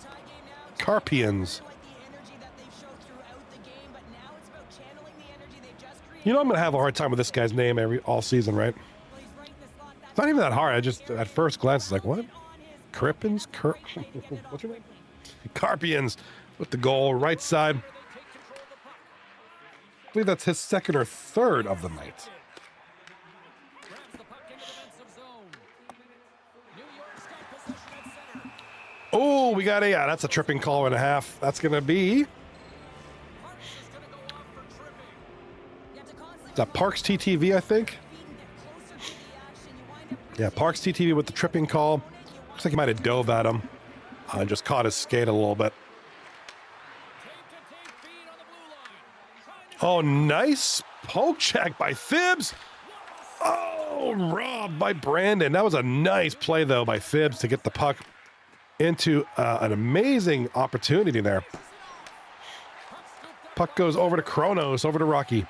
Like the energy that they've showed throughout the game, but now it's about channeling the energy they've just created. You know I'm gonna have a hard time with this guy's name all season, right? Well, he's right in the slot. It's not even that hard. I just at first glance it's like, what? Crippins? What's your name? Carpians with the goal, right side. I believe that's his second or third of the night. Grabs the puck into defensive zone. New York's got possession at center. Oh, we got that's a tripping call and a half. That's gonna be Parks is going to go off for tripping. You have to constantly is that Parks TTV, I think. feed and get closer to the action. You wind up Yeah, Parks TTV with the tripping call. Looks like he might have dove at him and just caught his skate a little bit. Tape-to-tape feed on the blue line. Trying to Oh, nice poke check by Thibs. Oh, robbed by Brandon. That was a nice play, though, by Thibs to get the puck into an amazing opportunity there. Puck goes over to Kronos, over to Rocky.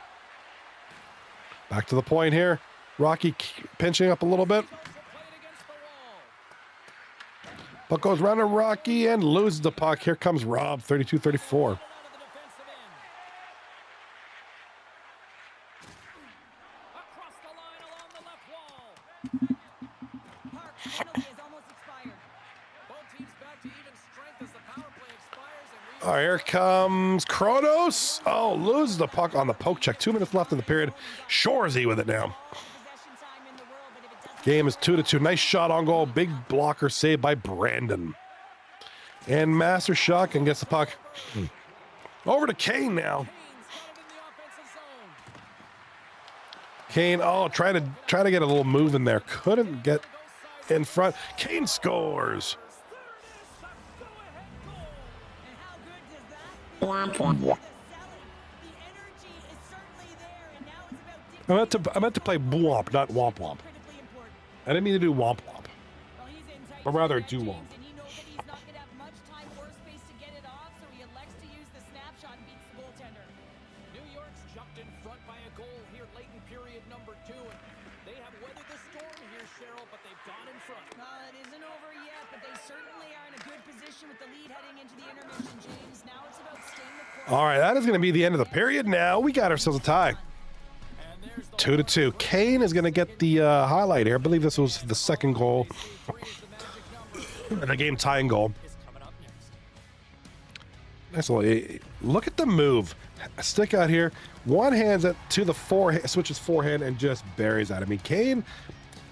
Back to the point here. Rocky pinching up a little bit. played against the wall. Puck goes around to Rocky and loses the puck. Here comes Rob, 32-34. Out of the defensive end. Across the line along the left wall. Park penalty is almost expired. Both teams back to even All right, here comes Kronos. Oh, loses the puck on the poke check. 2 minutes left in the period. Shorzy with it now. Game is 2-2. Nice shot on goal. Big blocker saved by Brandon. And Master Shotgun gets the puck. Over to Kane now. Kane, oh, trying to get a little move in there. Couldn't get in front. Kane scores. I meant to play womp, not womp womp. I didn't mean to do womp womp, but rather do womp. New York's jumped in front by a goal here late in period number 2, and they have weathered the storm here, Cheryl, but they've gone in front. It isn't over yet, but they certainly are in a good position with the lead heading into the intermission, James. Now it's about staying the course. All right, that is going to be the end of the period now. We got ourselves a tie. 2-2. Kane is going to get the highlight here. I believe this was the second goal. The game tying goal. Nice little, look at the move. Stick out here. One hands it to the forehand, switches forehand, and just buries that. I mean, Kane,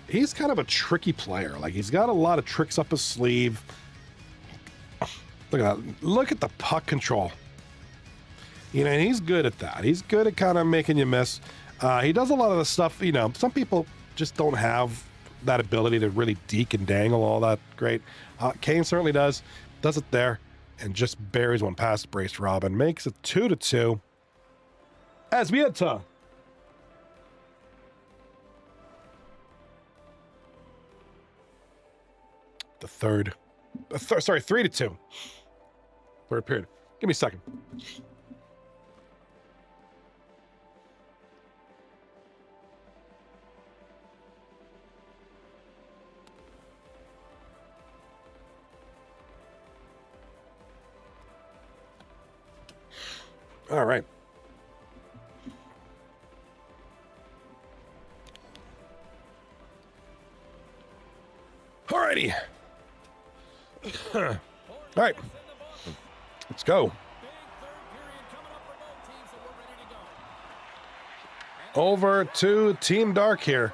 he's kind of a tricky player. Like, he's got a lot of tricks up his sleeve. Look at that. Look at the puck control. You know, and he's good at that. He's good at kind of making you miss. He does a lot of the stuff, you know, some people just don't have that ability to really deke and dangle all that great. Kane certainly does it there, and just buries one past Brace Robin. Makes it 2-2. As we head to the third, sorry, 3-2. Third period. Give me a second. All right. All righty. All right. Let's go. Over to Team Dark here.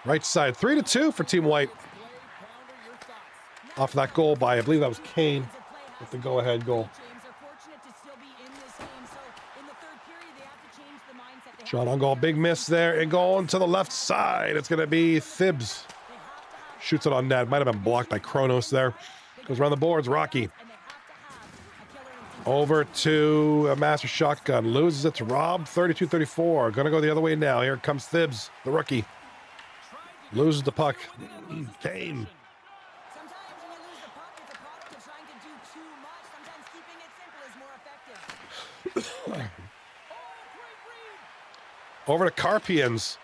Right side. 3-2 for Team White. Off of that goal by, I believe that was Kane with the go-ahead goal. Shot on goal, big miss there, and going to the left side. It's going to be Thibs. Shoots it on net. Might have been blocked by Kronos there. Goes around the boards, Rocky. Over to a Master Shotgun. Loses it to Rob, 32-34. Going to go the other way now. Here comes Thibs, the rookie. Loses the puck. Kane. Sometimes when you lose the puck, it's a product of trying to do too much. Sometimes keeping it simple is more effective. Over to Carpians.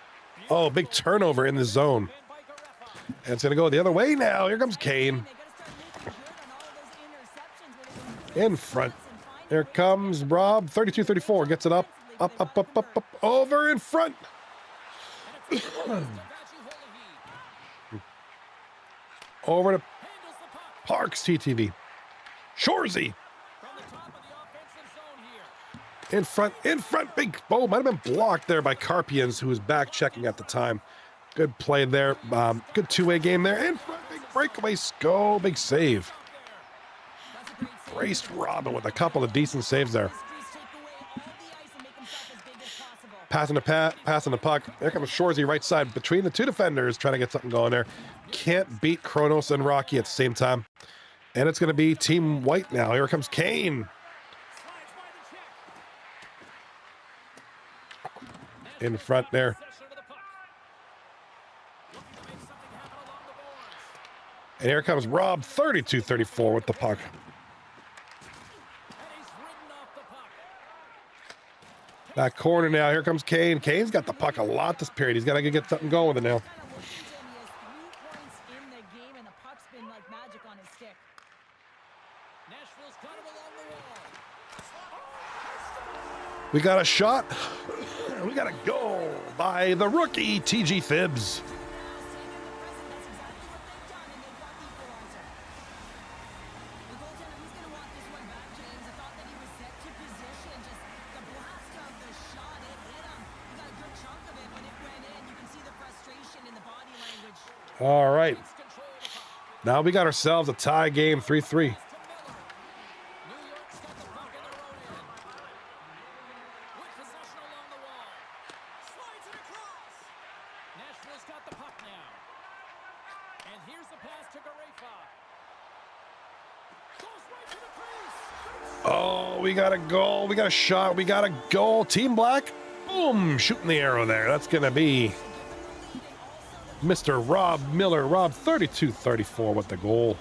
Oh, big turnover in the zone. And it's going to go the other way now. Here comes Kane. In front. Here comes Rob. 32-34. Gets it up. Up. Over in front. Over to Parks TTV. Shorzy. In front, big, oh, might have been blocked there by Carpians, who was back checking at the time. Good play there, good two-way game there. In front, big breakaway, go, big save. Braced Robin with a couple of decent saves there. Passing the puck. There comes Shorzy right side between the two defenders, trying to get something going there. Can't beat Kronos and Rocky at the same time. And it's going to be Team White now. Here comes Kane. In front there. And here comes Rob, 32-34 with the puck. That corner now. Here comes Kane. Kane's got the puck a lot this period. He's got to get something going with it now. We got a shot. We got a goal by the rookie, TG Thibs. All right. Now we got ourselves a tie game, 3-3. New York's got the puck in their own end. With possession along the wall. Slides it across. Nashville's got the puck now. And here's the pass to Garefa. Goes right to the crease. Oh, we got a goal. We got a shot. We got a goal. Team Black. Boom. Shooting the arrow there. That's going to be Mr. Rob Miller. Rob 32-34 with the goal.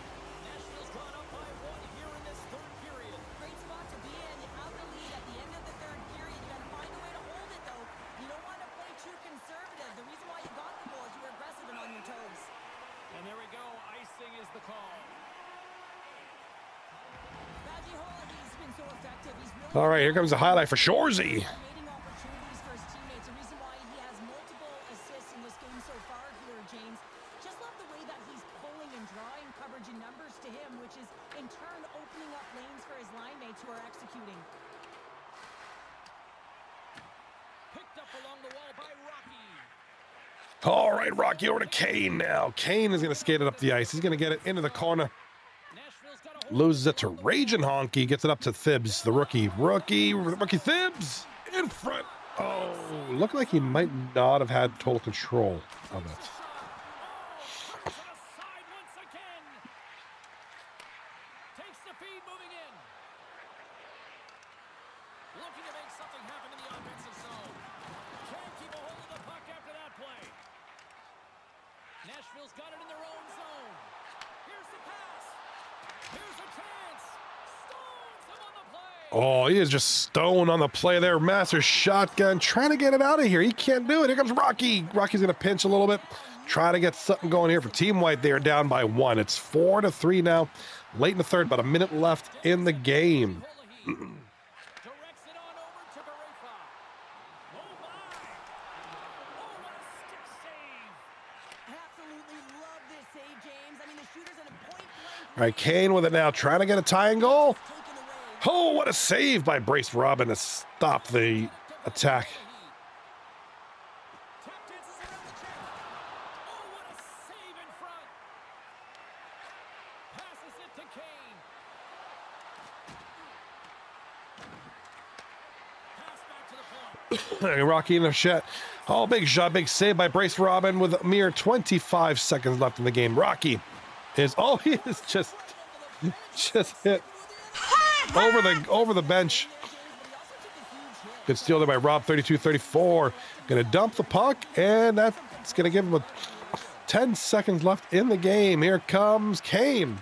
Nashville's drawn up by 1 here in this third period. Great spot to be in. You have the lead at the end of the third period. You got to find a way to hold it, though. You don't want to play too conservative. The reason why you got the goal is you were aggressive and on your toes. And there we go. Icing is the call. He's been so effective. He's really All right, here comes the highlight for Shorzy. creating opportunities for his teammates. The reason why he has multiple assists in this game so far here, James. Just love the way that he's pulling and drawing coverage and numbers to him, which is in turn opening up lanes for his line mates who are executing. Picked up along the wall by Rocky. All right, Rocky over to Kane now. Kane is going to skate it up the ice. He's going to get it into the corner. Nashville's got a hold. Loses it to Raging Honky. Gets it up to Thibs, the rookie. Rookie Thibs in front. Oh, looked like he might not have had total control of it. To the side once again. Takes the feed, moving in. Looking to make something happen in the offensive zone. Can't keep a hold of the puck after that play. Nashville's got it in their own zone. Here's the pass. Here's a chance. Stones him on the play. Oh, he is just stoned on the play there. Master shotgun, trying to get it out of here. He can't do it. Here comes Rocky. Rocky's going to pinch a little bit. Try to get something going here for Team White. They are down by 1. It's 4-3 now. Late in the third, about a minute left in the game. Directs it on over to Garefa. Oh my! Oh, what a stick save! Absolutely love this save, James. I mean, the shooter's at a point blank. All right, Kane with it now, trying to get a tying goal. Taken away. Oh, what a save by Brace Robin to stop the attack. Tap dances around the chest. Oh, what a save in front! Passes it to Kane. Pass back to the point. Rocky in the shot. Oh, big shot, big save by Brace Robin with a mere 25 seconds left in the game. Rocky is, oh, he is just hit over the bench. Good steal there by Rob, 32-34. Gonna dump the puck, and that's gonna give him 10 seconds left in the game. Here comes Kane.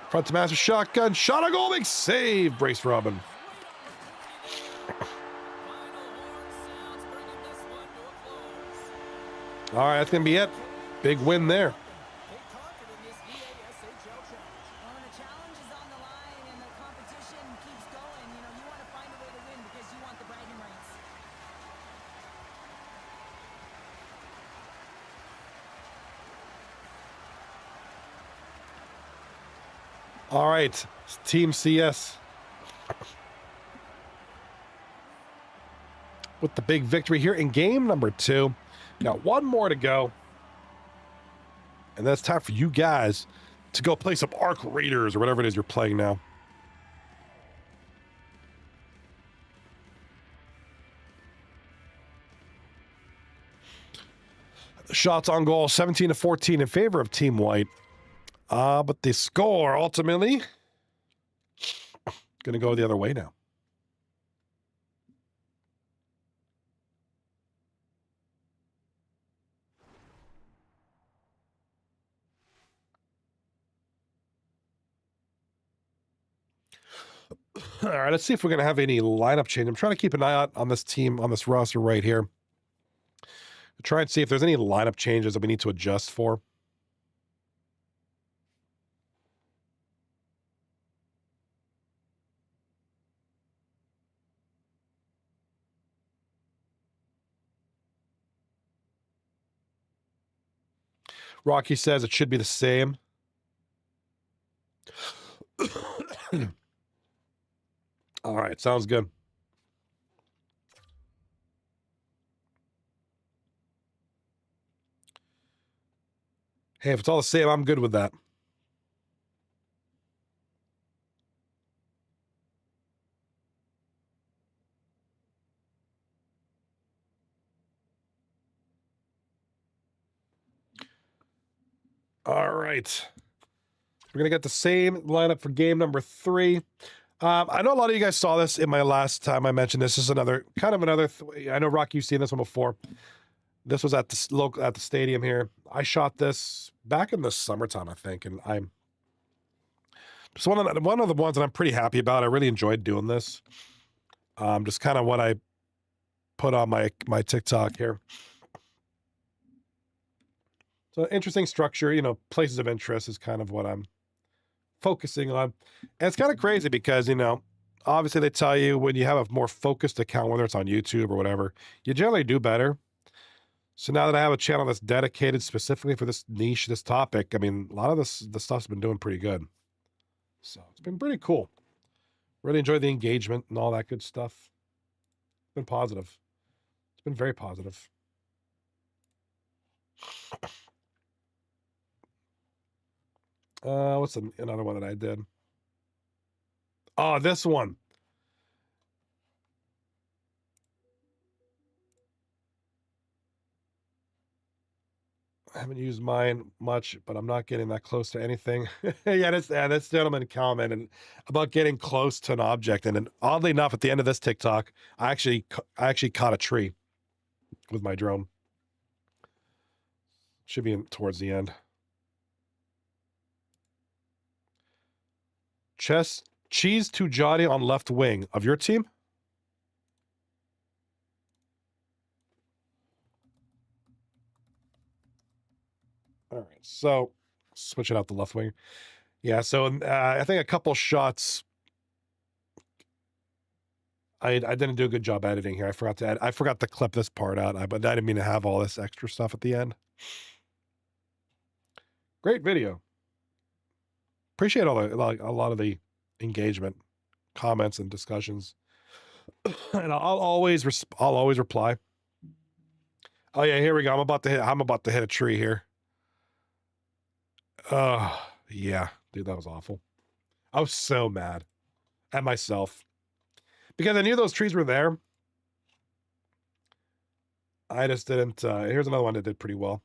Front to Master shotgun, shot a goal, big save, Brace Robin. All right, that's gonna be it. Big win there. Well, when the challenge is on the line and the competition keeps going, you want to find a way to win because you want the bragging rights. All right, Team CS with the big victory here in game number 2. Got one more to go, and that's time for you guys to go play some Arc Raiders or whatever it is you're playing now. Shots on goal, 17-14 in favor of Team White. But the score ultimately going to go the other way now. All right, let's see if we're going to have any lineup change. I'm trying to keep an eye out on this team, on this roster right here. Try and see if there's any lineup changes that we need to adjust for. Rocky says it should be the same. All right, sounds good. Hey, if it's all the same, I'm good with that. All right. We're going to get the same lineup for game number 3. I know a lot of you guys saw this in my last time I mentioned this. This is another I know, Rock, you've seen this one before. This was at the stadium here. I shot this back in the summertime, I think, and I'm just one of the ones that I'm pretty happy about. I really enjoyed doing this. Just kind of what I put on my TikTok here. So interesting structure, you know, places of interest is kind of what I'm focusing on. And it's kind of crazy because, you know, obviously they tell you when you have a more focused account, whether it's on YouTube or whatever, you generally do better. So now that I have a channel that's dedicated specifically for this niche, this topic, I mean, a lot of the stuff's been doing pretty good. So it's been pretty cool. Really enjoyed the engagement and all that good stuff. It's been positive. It's been very positive. What's another one that I did? Oh, this one. I haven't used mine much, but I'm not getting that close to anything. Yeah, this gentleman commented about getting close to an object, and then oddly enough, at the end of this TikTok, I actually caught a tree with my drone. Should be towards the end. Cheese to Johnny on left wing of your team. All right, so switching out the left wing. Yeah, so I think a couple shots. I didn't do a good job editing here. I forgot to clip this part out. But I didn't mean to have all this extra stuff at the end. Great video. Appreciate a lot of the engagement, comments, and discussions. And I'll always reply. Oh yeah, here we go. I'm about to hit a tree here. Yeah, dude, that was awful. I was so mad at myself because I knew those trees were there. I just didn't. Here's another one that did pretty well.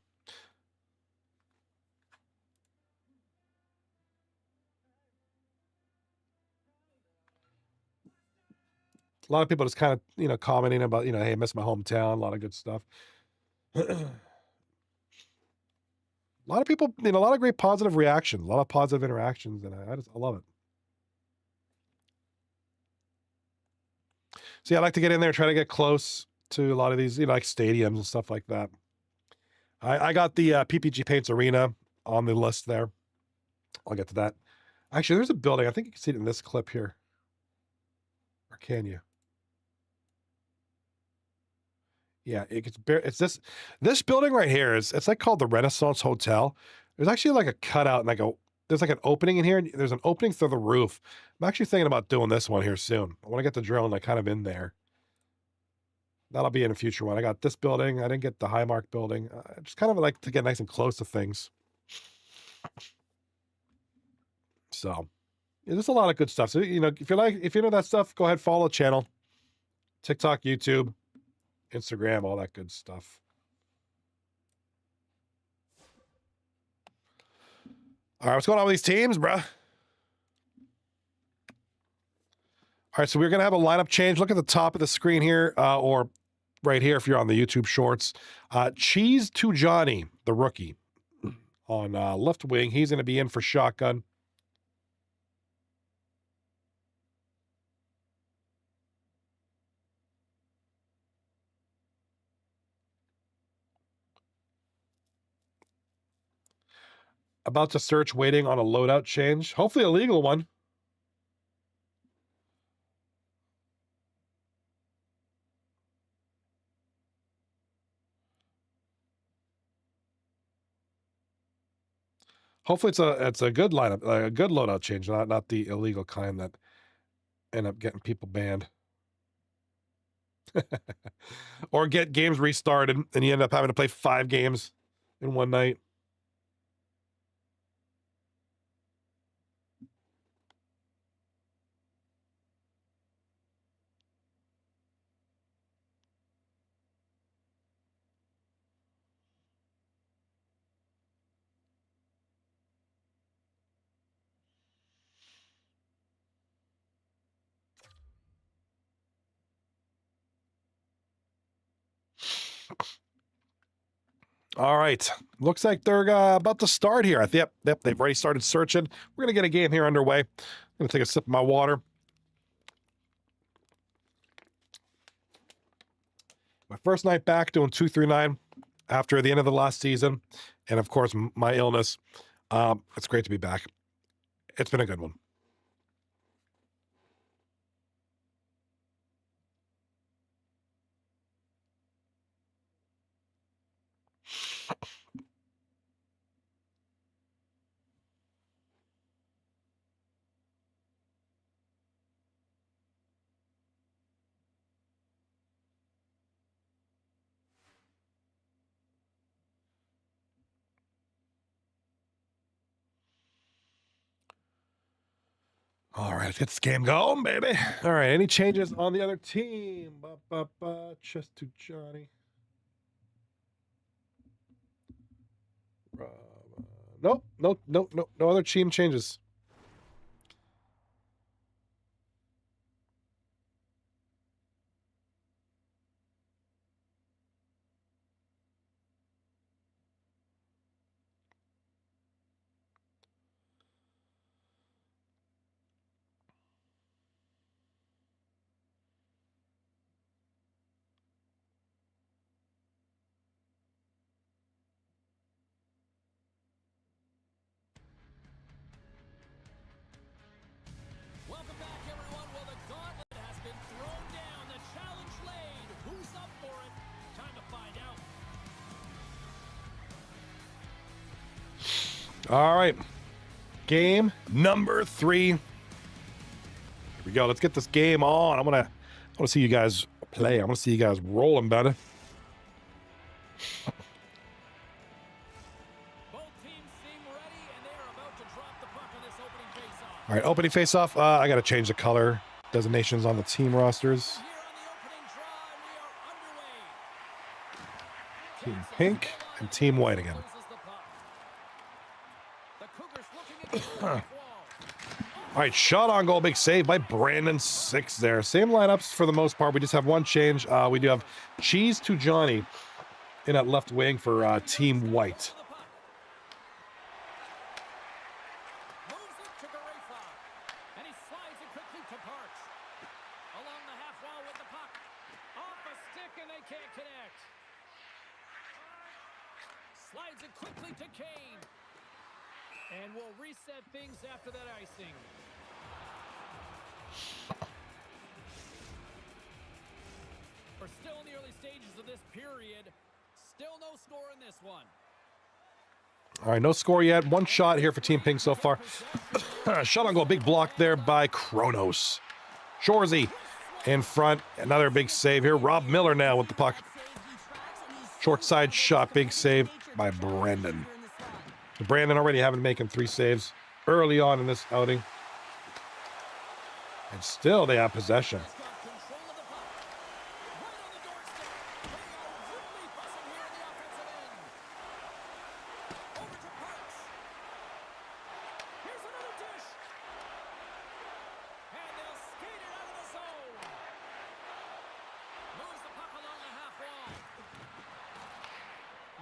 A lot of people just kind of, you know, commenting about, you know, hey, I miss my hometown. A lot of good stuff. A lot of people, you know, a lot of great positive reactions, a lot of positive interactions, and I love it. So yeah, I like to get in there, try to get close to a lot of these, you know, like stadiums and stuff like that. I got the PPG Paints Arena on the list there. I'll get to that. Actually, there's a building. I think you can see it in this clip here. Or can you? Yeah, it's this building right here it's like called the Renaissance Hotel. There's actually like a cutout and there's like an opening in here. And there's an opening through the roof. I'm actually thinking about doing this one here soon. I want to get the drone like kind of in there. That'll be in a future one. I got this building. I didn't get the Highmark building. I just kind of like to get nice and close to things. So yeah, there's a lot of good stuff. So, you know, if you know that stuff, go ahead, follow the channel. TikTok, YouTube, Instagram, all that good stuff. All right, what's going on with these teams, bro? All right, so we're going to have a lineup change. Look at the top of the screen here, or right here if you're on the YouTube shorts. Cheese to Johnny, the rookie, on left wing. He's going to be in for shotgun. About to search, waiting on a loadout change. Hopefully a legal one. Hopefully it's a good lineup, a good loadout change, not the illegal kind that end up getting people banned. Or get games restarted and you end up having to play 5 games in one night. All right. Looks like they're about to start here. Yep, they've already started searching. We're going to get a game here underway. I'm going to take a sip of my water. My first night back doing 239 after the end of the last season. And of course, my illness. It's great to be back. It's been a good one. All right, let's get this game going, baby. All right, any changes on the other team? Chest to Johnny. Nope, no other team changes. Welcome back, everyone. Well, the gauntlet has been thrown down. The challenge laid. Who's up for it? Time to find out. All right, game number 3. Here we go. Let's get this game on. I want to see you guys play. I want to see you guys rolling, better. Both teams seem ready, and they are about to drop the puck on this opening faceoff. All right, opening face-off. I got to change the color designations on the team rosters. Here on the opening draw, and we are underway. Team pink and team white again. Closes the puck. The Cougars looking at the wall. All right, shot on goal, big save by Brandon 6 there. Same lineups for the most part. We just have one change. We do have Cheese to Johnny in at left wing for team white. Moves it to Garefa, and he slides it quickly to Parks. Along the half wall with the puck. Off a stick, and they can't connect. Slides it quickly to Kane. And we'll reset things after that icing. We're still in the early stages of this period. Still no score in this one. All right, no score yet. One shot here for Team Pink so far. Shot on goal, big block there by Kronos. Shorzy in front. Another big save here. Rob Miller now with the puck. Short side shot, big save by Brandon. Brandon already having making 3 saves early on in this outing. And still they have possession. Got control of the puck. Right on the doorstep. They are really buzzing here in the offensive end. Over to Parks. Here's another dish. And they'll skate it out of the zone. Moves the puck along the half wall.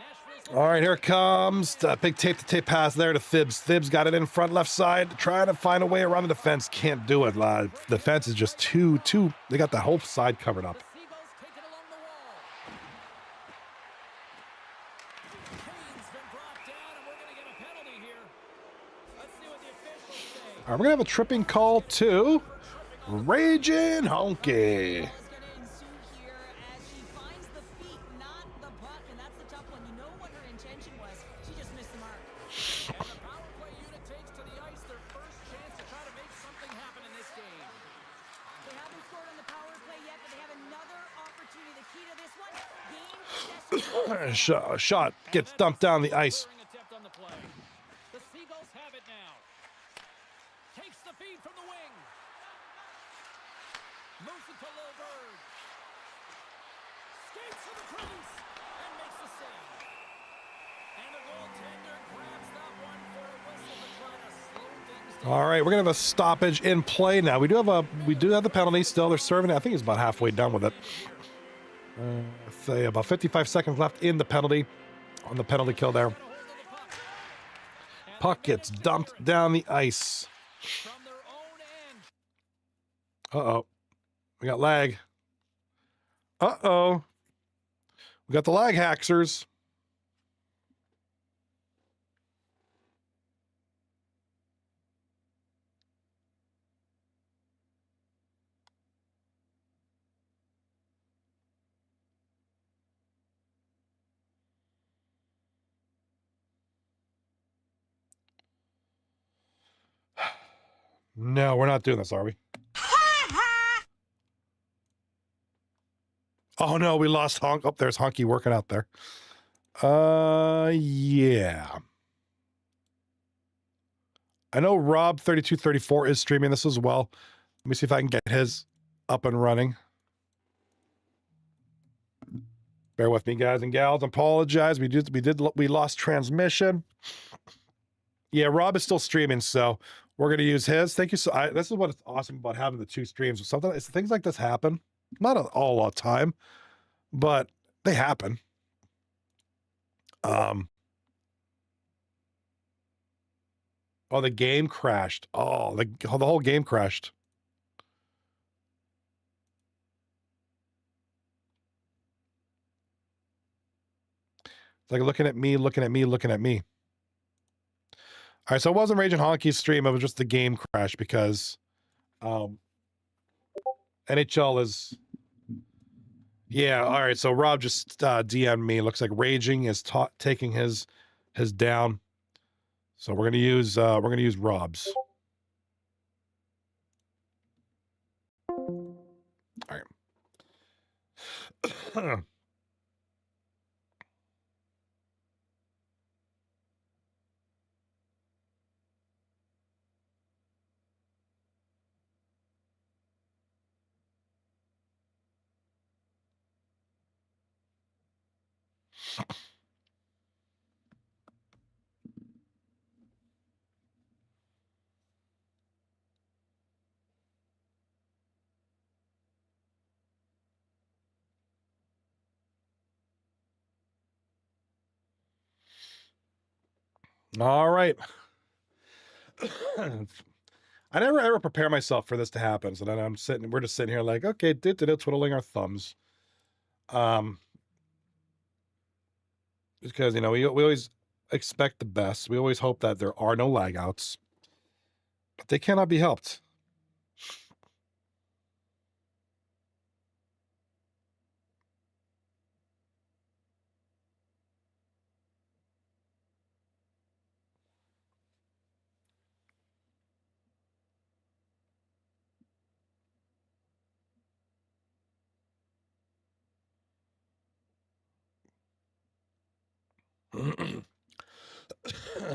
Nashville's All right, here it comes. Big tape-to-tape pass there to Thibs. Thibs got it in front left side, trying to find a way around the defense. Can't do it. The defense is just too. They got the whole side covered up. Seagulls take it along the wall. Kane's been brought down, and we're going to get a penalty here. Let's see what the officials say. All right, we're gonna have a tripping call to Raging Honky. Is going to ensue here as she finds the feet, not the puck, and that's the tough one. You know what her intention was. She just missed the mark. And the power play unit takes to the ice their first chance to try to make something happen in this game. They haven't scored on the power play yet, but they have another opportunity. The key to this one, game possession. Shot gets dumped down the ice. Scoring attempt on the play. The Seagulls have it now. Takes the feed from the wing. Moves it to Lilburn. Skates to the crease and makes the save. And the goaltender grabs that one for a whistle to try to slow things down. All right, we're gonna have a stoppage in play now. We do have the penalty still. They're serving it. I think he's about halfway done with it. Say about 55 seconds left in the penalty. on the penalty kill there. Got a hold of the puck. And Puck they're gets gonna dumped score it down the ice. from their own end. Uh-oh. We got lag. Uh-oh. We got the lag haxers. No, we're not doing this, are we? Oh no, we lost Honk. Oh, there's Honky working out there. Yeah. I know Rob3234 is streaming this as well. Let me see if I can get his up and running. Bear with me, guys and gals. Apologize. We lost transmission. Yeah, Rob is still streaming, so we're gonna use his. Thank you. This is what's awesome about having the two streams. Sometimes things like this happen, not all the time, but they happen. Oh, the game crashed. Oh, the whole game crashed. It's like looking at me, looking at me, looking at me. All right, so it wasn't Raging Honky's stream. It was just the game crash because NHL is... Yeah, all right, so Rob just DM'd me. Looks like Raging is taking his down. So we're gonna use Rob's. All right. All right. I never ever prepare myself for this to happen. So then we're just sitting here like, okay, twiddling our thumbs. Because, you know, we always expect the best. We always hope that there are no lag outs, but they cannot be helped.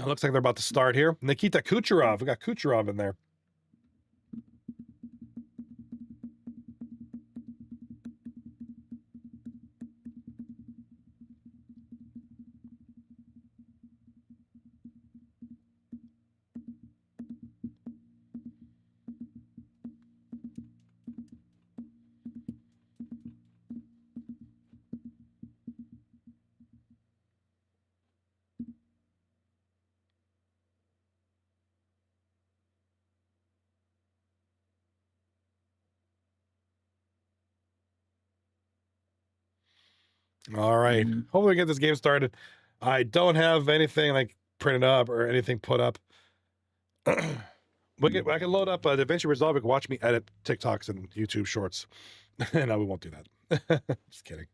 Looks like they're about to start here. Nikita Kucherov. We got Kucherov in there. All right. Hopefully we get this game started. I don't have anything like printed up or anything put up. I can load up DaVinci Resolve. You can watch me edit TikToks and YouTube shorts. No, we won't do that. Just kidding.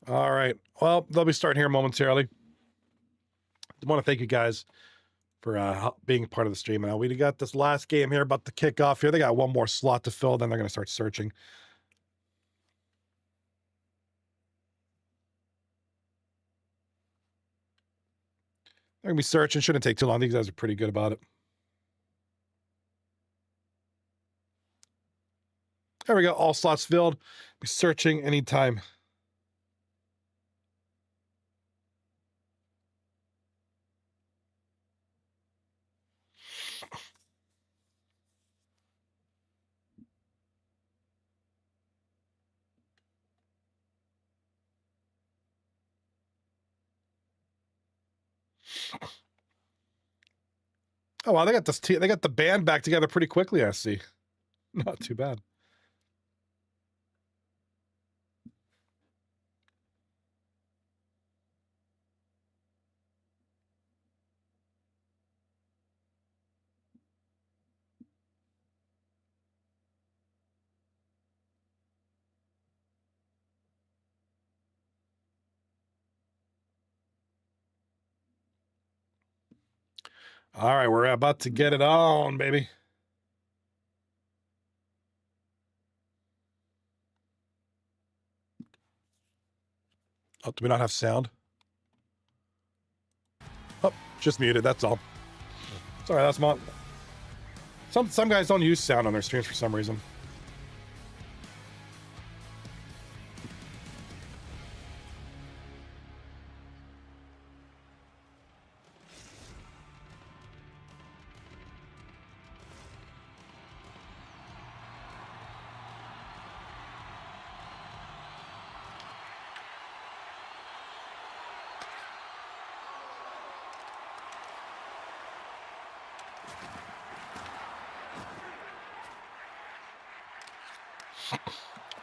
All right. Well, they'll be starting here momentarily. I want to thank you guys for being part of the stream. Now we got this last game here about the kickoff here. They got one more slot to fill, then they're going to start searching. They're going to be searching. Shouldn't take too long. These guys are pretty good about it. There we go. All slots filled. Be searching anytime. Oh wow, they got this. They got the band back together pretty quickly. I see. Not too bad. All right, we're about to get it on, baby. Oh, do we not have sound? Oh, just muted. That's all. Sorry, that's not. Some guys don't use sound on their streams for some reason.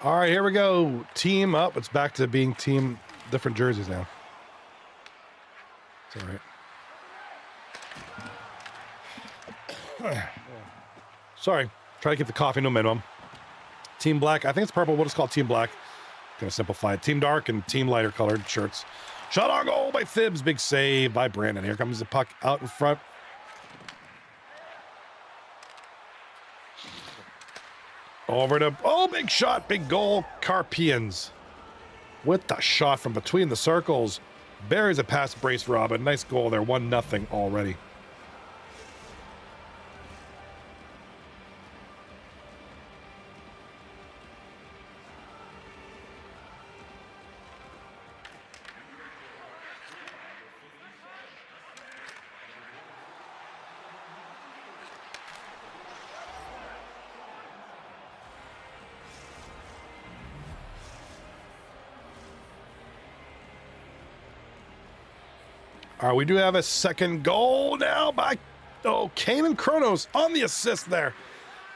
All right, here we go. Team up. It's back to being team different jerseys now. It's all right. Sorry. Try to keep the coffee no minimum. Team black. I think it's purple. We'll just call it team black. Gonna simplify it. Team dark and team lighter colored shirts. Shot on goal by Thibs. Big save by Brandon. Here comes the puck out in front. Over to, oh, big shot, big goal. Carpians with the shot from between the circles. Buries a pass, brace Robin. Nice goal there. 1-0 already. All right, we do have a second goal now by, Kane and Kronos on the assist there.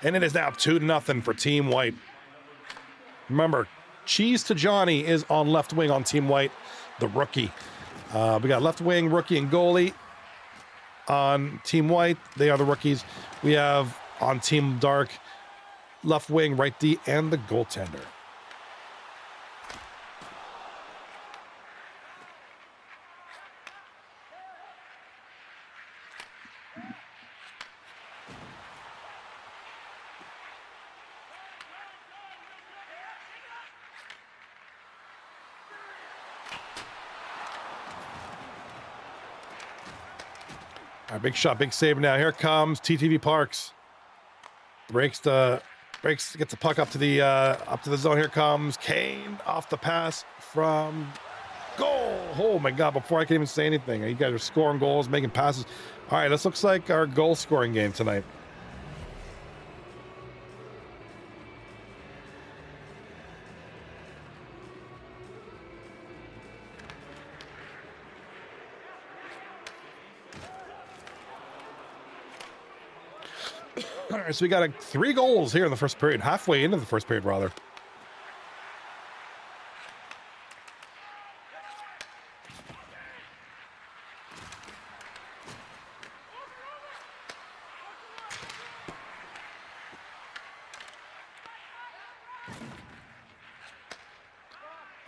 And it is now 2-0 for Team White. Remember, Cheese to Johnny is on left wing on Team White, the rookie. We got left wing, rookie, and goalie on Team White. They are the rookies. We have on Team Dark, left wing, right D, and the goaltender. All right, big shot, big save now. Here comes TTV Parks. Gets the puck up to the zone. Here comes Kane off the pass from goal. Oh my God! Before I can even say anything, you guys are scoring goals, making passes. All right, this looks like our goal scoring game tonight. All right, so we got 3 goals here in the first period, halfway into the first period, rather.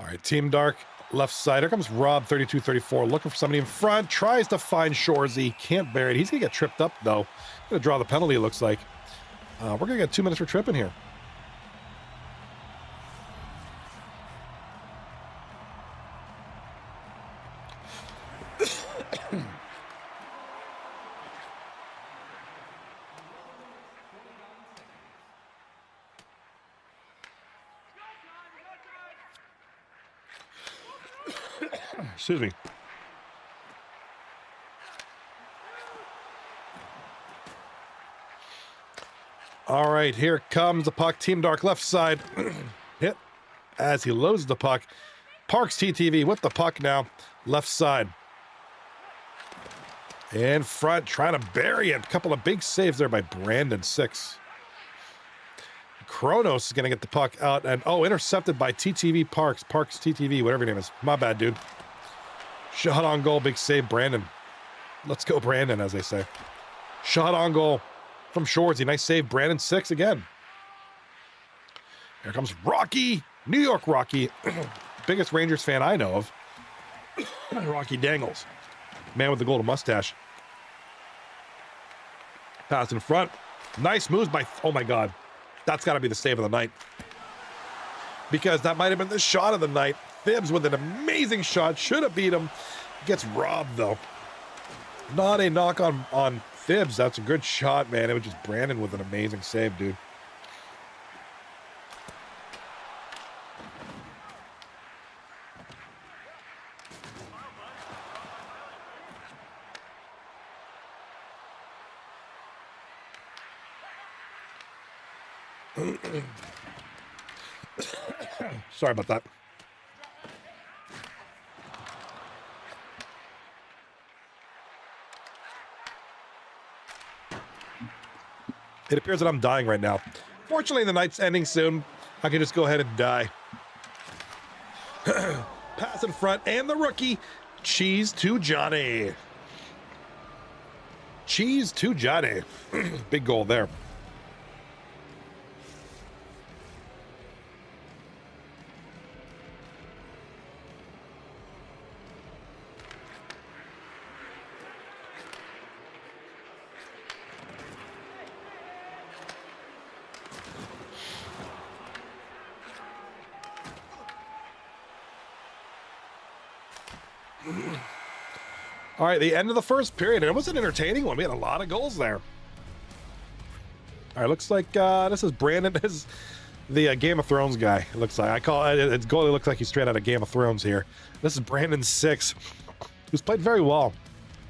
All right, Team Dark, Left side. Here comes Rob, 32-34, looking for somebody in front. Tries to find Shorzy. Can't bury it. He's going to get tripped up, though. Going to draw the penalty, it looks like. We're going to get 2 minutes for tripping here. Excuse me. All right, here comes the puck. Team Dark left side. Hit as he loads the puck. Parks TTV with the puck now. Left side. In front, trying to bury it. A couple of big saves there by Brandon, 6. Kronos is going to get the puck out. And, intercepted by TTV Parks. Parks TTV, whatever your name is. My bad, dude. Shot on goal, big save, Brandon. Let's go, Brandon, as they say. Shot on goal from Shorzy. Nice save, Brandon. 6 again. Here comes Rocky. New York Rocky. Biggest Rangers fan I know of. Rocky Dangles. Man with the golden mustache. Pass in front. Nice moves by... Oh, my God. That's got to be the save of the night. Because that might have been the shot of the night. Thibs with an amazing shot. Should have beat him. Gets robbed, though. Not a knock on Thibs. That's a good shot, man. It was just Brandon with an amazing save, dude. Sorry about that. It appears that I'm dying right now. Fortunately, the night's ending soon. I can just go ahead and die. Pass in front, and the rookie. Cheese to Johnny. Cheese to Johnny. Big goal there. All right, the end of the first period. It was an entertaining one. We had a lot of goals there. All right, looks like this is Brandon. This is the Game of Thrones guy. It looks like I call it. It's goalie looks like he's straight out of Game of Thrones here. This is Brandon, 6, who's played very well.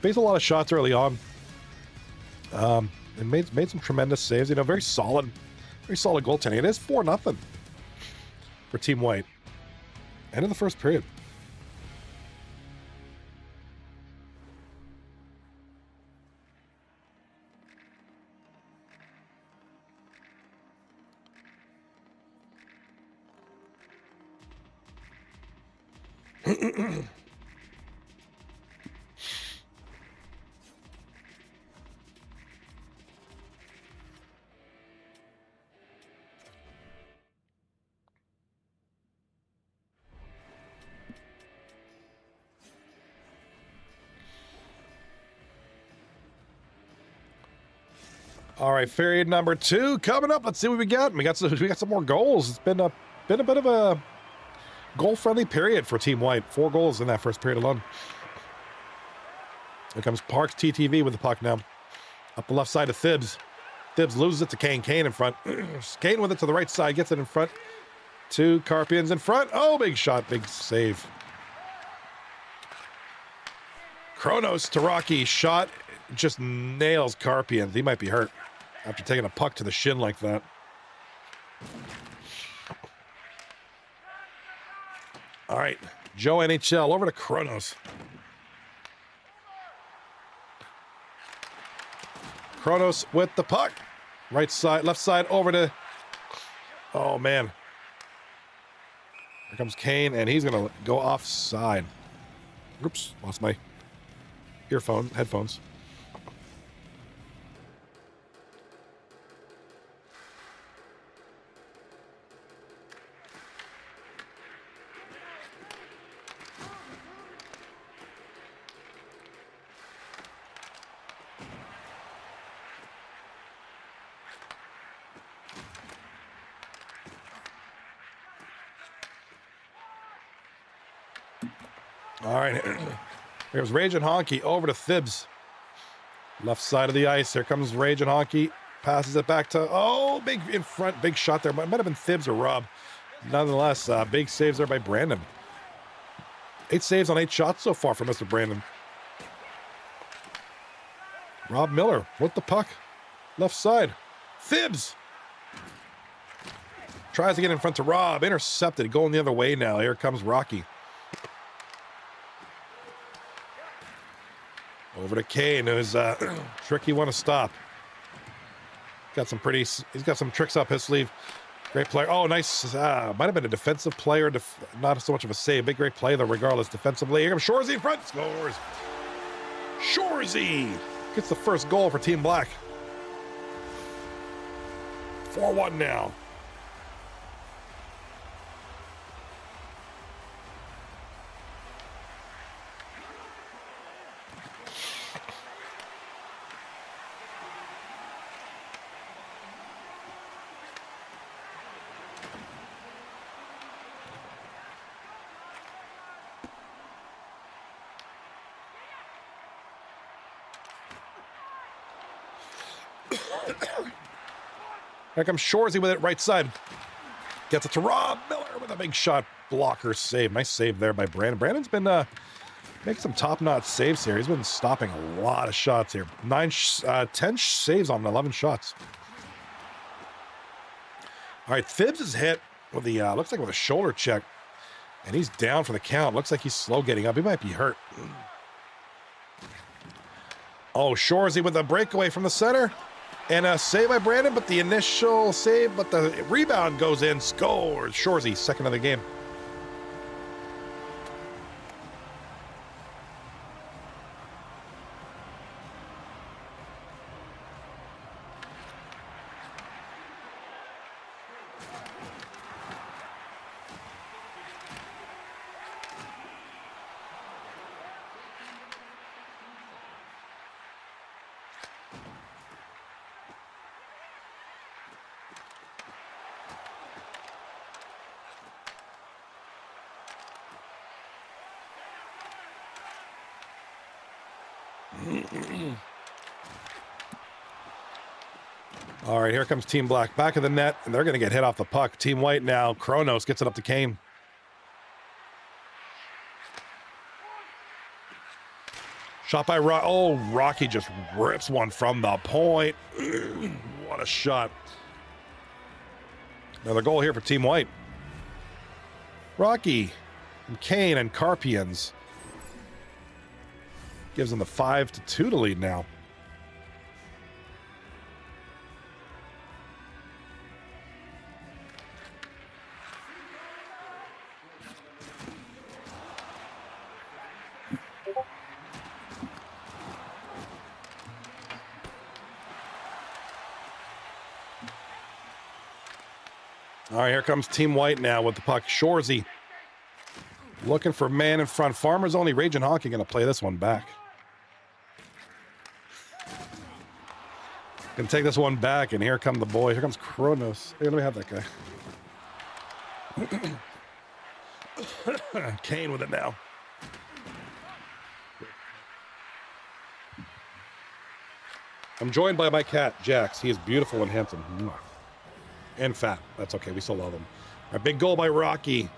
Faced a lot of shots early on. And made some tremendous saves. You know, very solid goaltending. It is 4-0 for Team White. End of the first period. All right, period number 2 coming up. Let's see what we got. We got some more goals. It's been a bit of a goal-friendly period for Team White. 4 goals in that first period alone. Here comes Parks TTV with the puck now. Up the left side of Thibs. Thibs loses it to Kane. Kane in front. Kane with it to the right side. Gets it in front. 2 Carpians in front. Oh, big shot. Big save. Kronos to Rocky. Shot. Just nails Carpians. He might be hurt after taking a puck to the shin like that. All right, Joe NHL over to Kronos. Kronos with the puck. Right side, left side over to... Oh, man. Here comes Kane, and he's going to go offside. Oops, lost my headphones. All right. Here's Rage and Honky over to Thibs. Left side of the ice. Here comes Rage and Honky. Passes it back to, oh, big in front. Big shot there. Might have been Thibs or Rob. Nonetheless, big saves there by Brandon. 8 saves on 8 shots so far for Mr. Brandon. Rob Miller with the puck. Left side. Thibs tries to get in front to Rob. Intercepted. Going the other way now. Here comes Rocky. Over to Kane, who's tricky one to stop. He's got some tricks up his sleeve. Great player. Oh, nice. Might have been a defensive player. Not so much of a save. Big, great play, though, regardless. Defensively. Here comes Shorzy in front. Scores. Shorzy gets the first goal for Team Black. 4-1 now. Here comes Shorzy with it right side. Gets it to Rob Miller with a big shot blocker save. Nice save there by Brandon. Brandon's been making some top-notch saves here. He's been stopping a lot of shots here. 10 saves on 11 shots. All right, Thibs is hit with the, looks like with a shoulder check. And he's down for the count. Looks like he's slow getting up. He might be hurt. Oh, Shorzy with a breakaway from the center. And a save by Brandon, but the initial save, but the rebound goes in. Scores. Shorzy, second of the game. All right, here comes Team Black. Back of the net, and they're going to get hit off the puck. Team White now. Kronos gets it up to Kane. Shot by Rocky. Oh, Rocky just rips one from the point. What a shot. Another goal here for Team White. Rocky and Kane and Carpians. Gives them the 5-2 to lead now. All right, here comes Team White now with the puck. Shorzy looking for man in front. Farmers only. Raging Hockey going to play this one back. Gonna take this one back, and here come the boys. Here comes Kronos. Here, let me have that guy. Kane with it now. I'm joined by my cat, Jax. He is beautiful and handsome. And fat. That's okay. We still love him. A big goal by Rocky.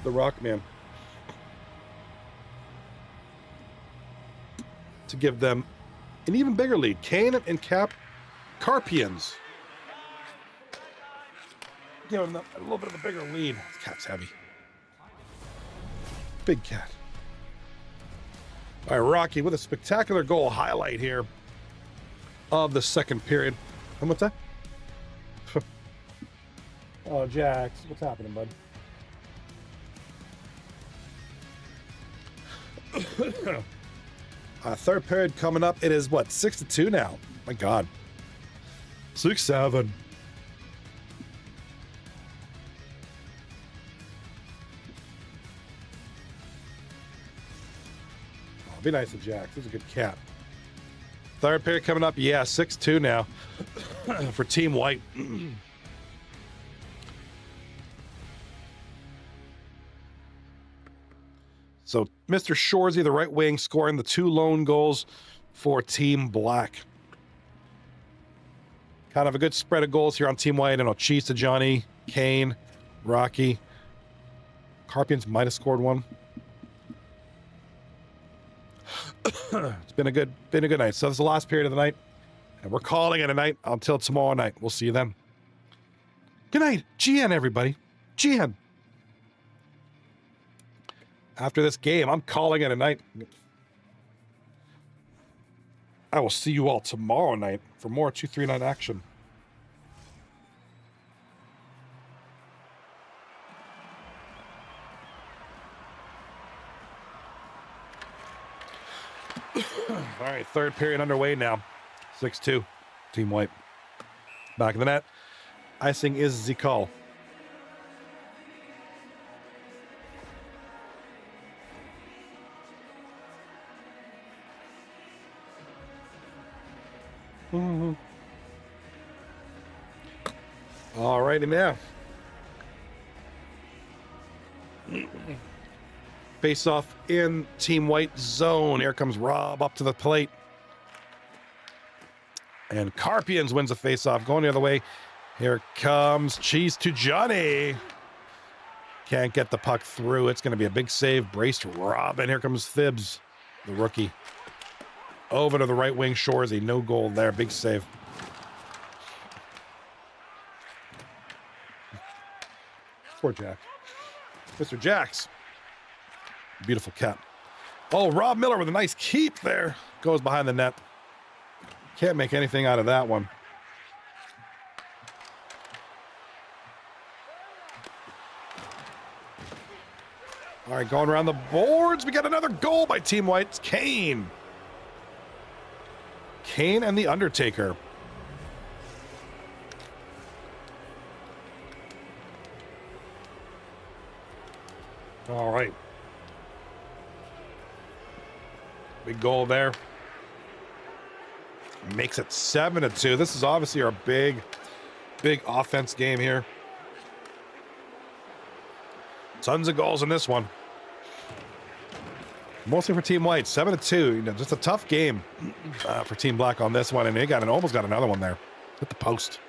The Rock Man. To give them an even bigger lead. Kane and Carpians. Give him a little bit of a bigger lead. This cat's heavy. Big cat. All right, Rocky with a spectacular goal highlight here of the second period. And what's that? Oh, Jax, what's happening, bud? Third period coming up. It is what, 6-2 now? My God. 6-7. Oh, be nice to Jax. He's a good cat. Third period coming up. Yeah, 6-2 now for Team White. So Mr. Shorzy, the right wing, scoring the 2 lone goals for Team Black. Kind of a good spread of goals here on Team White. And Ochisa, Johnny, Kane, Rocky. Carpians might have scored one. It's been a good night. So this is the last period of the night. And we're calling it a night until tomorrow night. We'll see you then. Good night. GN, everybody. GN. After this game, I'm calling it a night. I will see you all tomorrow night for more 239 action. All right, third period underway now. 6-2, Team White. Back in the net. Icing is the call. All righty now. Face off in Team White zone. Here comes Rob up to the plate. And Carpians wins the face-off. Going the other way. Here comes Cheese to Johnny. Can't get the puck through. It's going to be a big save. Braced Rob. And here comes Thibs, the rookie. Over to the right wing, Shorzy. No goal there. Big save. Poor Jack. Mr. Jacks. Beautiful cap. Oh, Rob Miller with a nice keep there. Goes behind the net. Can't make anything out of that one. All right, going around the boards. We got another goal by Team White. It's Kane. Kane and the Undertaker. All right. Big goal there. Makes it 7-2. This is obviously our big offense game here. Tons of goals in this one. Mostly for Team White. 7-2. You know, just a tough game for Team Black on this one. And they almost got another one there. Hit the post.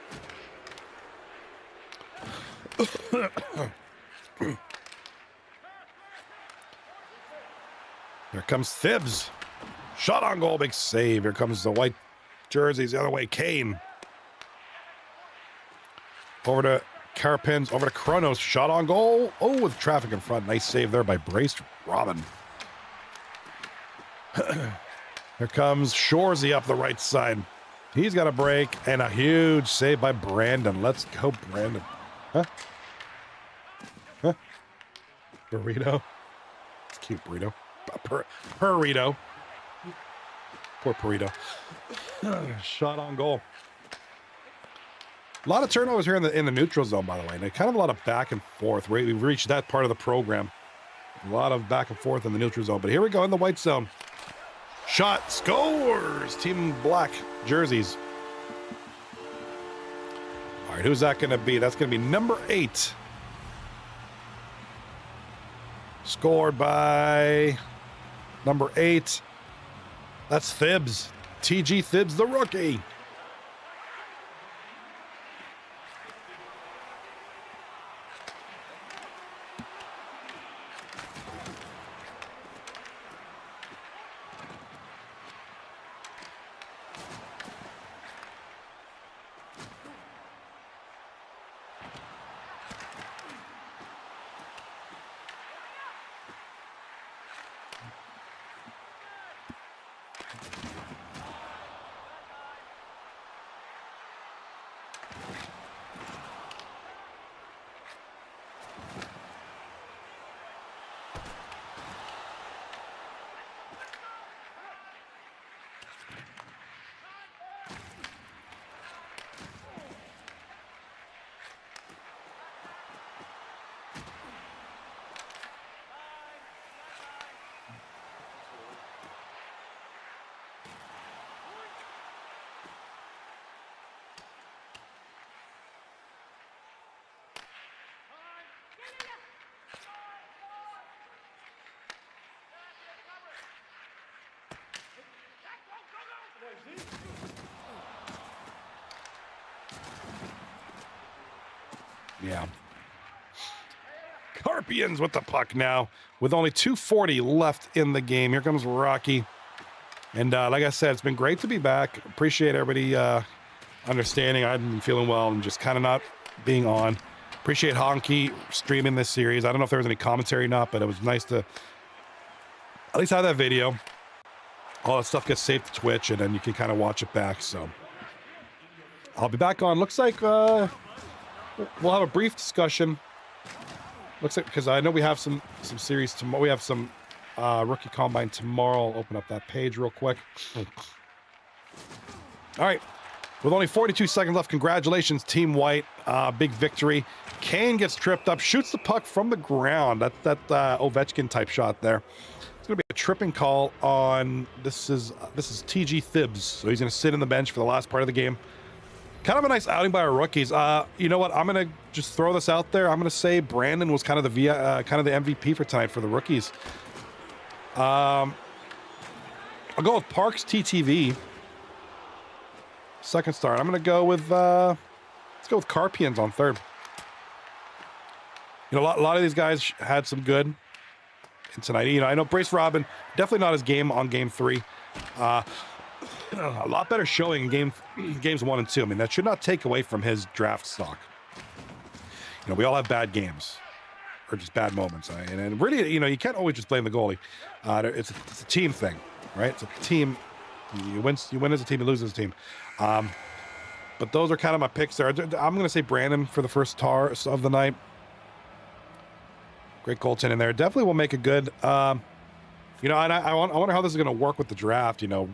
Here comes Thibs. Shot on goal. Big save. Here comes the white jerseys the other way. Kane. Over to Carpins. Over to Kronos. Shot on goal. Oh, with traffic in front. Nice save there by Braced Robin. Here comes Shorzy up the right side. He's got a break and a huge save by Brandon. Let's go, Brandon. Huh? Huh? Burrito. It's cute, burrito. Burrito. Poor burrito. Shot on goal. A lot of turnovers here in the neutral zone, by the way. And kind of a lot of back and forth. We've reached that part of the program. A lot of back and forth in the neutral zone. But here we go in the white zone. Shot, scores! Team Black jerseys. All right, who's that going to be? That's going to be number 8. Scored by number 8. That's Thibs. TG Thibs, the rookie. Yeah. Carpians with the puck now, with only 2:40 left in the game. Here comes Rocky. And like I said, it's been great to be back. Appreciate everybody understanding. I've been feeling well and just kind of not being on. Appreciate Honky streaming this series. I don't know if there was any commentary or not, but it was nice to at least have that video. All that stuff gets saved to Twitch, and then you can kind of watch it back. So I'll be back on. Looks like we'll have a brief discussion. Looks like, because I know we have some series tomorrow. We have some rookie combine tomorrow. I'll open up that page real quick. All right. With only 42 seconds left, congratulations, Team White. Big victory. Kane gets tripped up, shoots the puck from the ground. That Ovechkin type shot there. It's going to be a tripping call on, this is TG Thibs. So he's going to sit in the bench for the last part of the game. Kind of a nice outing by our rookies. You know what? I'm going to just throw this out there. I'm going to say Brandon was kind of the MVP for tonight for the rookies. I'll go with Parks TTV. Second start. I'm going to go with let's go with Carpians on third. You know, a lot of these guys had some good in tonight. You know, I know Brace Robin, definitely not his game on game 3. A lot better showing in games 1 and 2. I mean, that should not take away from his draft stock. You know, we all have bad games or just bad moments. And really, you know, you can't always just blame the goalie. It's a team thing, right? It's a team. You win as a team, you lose as a team. But those are kind of my picks there. I'm going to say Brandon for the first tar of the night. Great goaltending there. Definitely will make a good, you know, and I wonder how this is going to work with the draft, you know,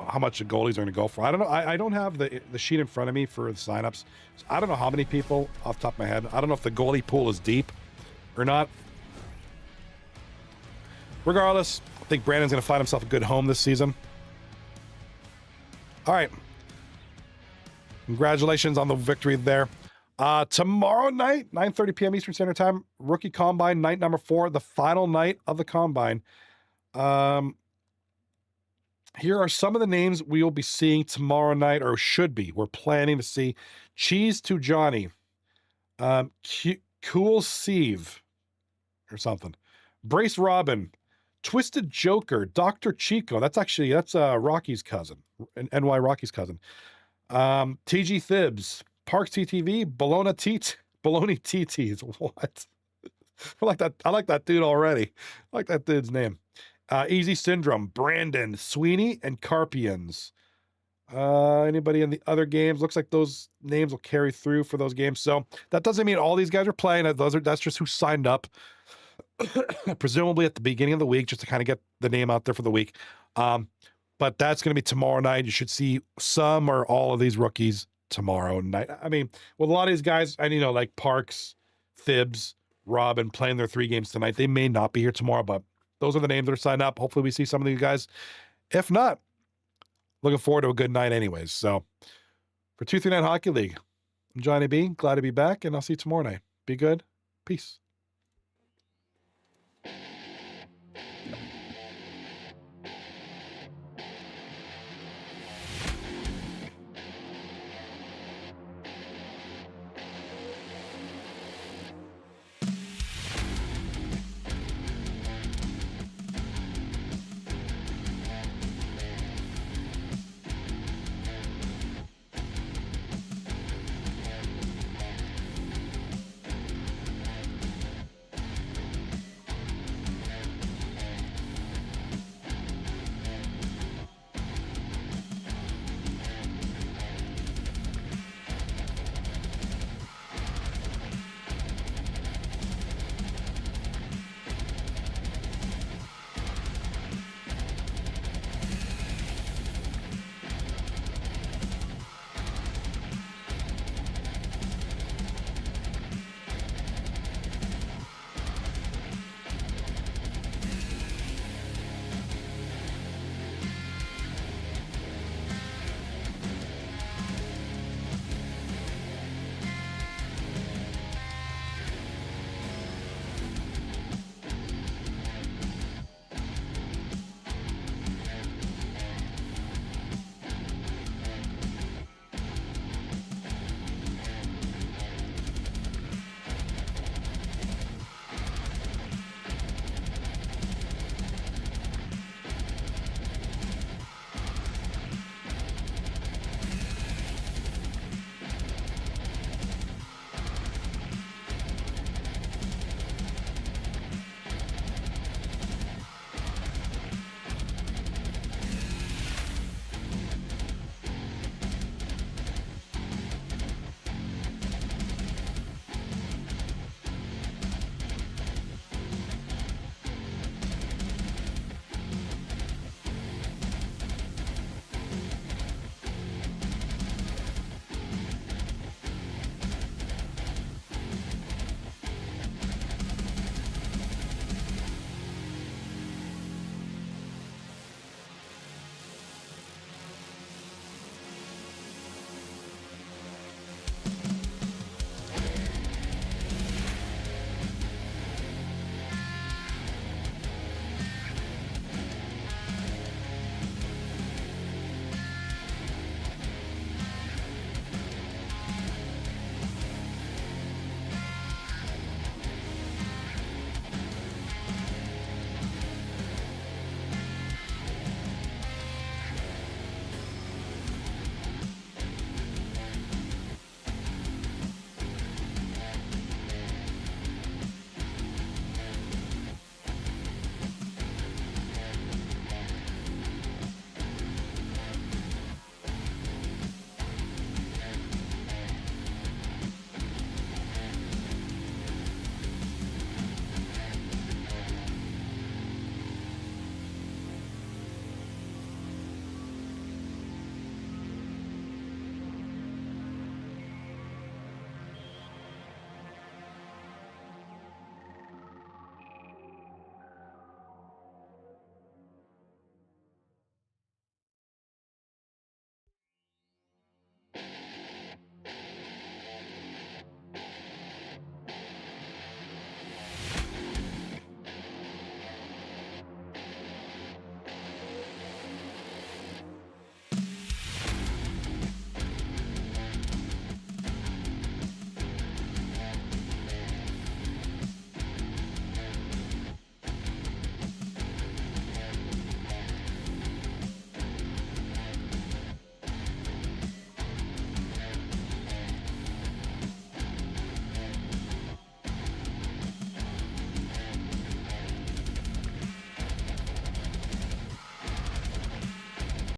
how much the goalies are going to go for. I don't know. I don't have the sheet in front of me for the signups. So I don't know how many people off the top of my head. I don't know if the goalie pool is deep or not. Regardless, I think Brandon's going to find himself a good home this season. All right. Congratulations on the victory there. Tomorrow night, 9:30 p.m. Eastern Standard Time, Rookie Combine, night number 4, the final night of the Combine. Here are some of the names we will be seeing tomorrow night, or should be. We're planning to see Cheese to Johnny, Cool Steve, or something. Brace Robin, Twisted Joker, Dr. Chico. That's Rocky's cousin, NY Rocky's cousin. TG Thibs, Parks TTV, Bologna TTs. What? I like that dude already. I like that dude's name. Easy Syndrome, Brandon, Sweeney, and Carpians. Anybody in the other games? Looks like those names will carry through for those games. So that doesn't mean all these guys are playing. That's just who signed up. Presumably at the beginning of the week, just to kind of get the name out there for the week. But that's going to be tomorrow night. You should see some or all of these rookies tomorrow night. I mean, with a lot of these guys, and you know, like Parks, Thibs, Robin playing their 3 games tonight, they may not be here tomorrow, but those are the names that are signed up. Hopefully we see some of these guys. If not, looking forward to a good night anyways. So for 239 Hockey League, I'm Johnny B. Glad to be back, and I'll see you tomorrow night. Be good. Peace.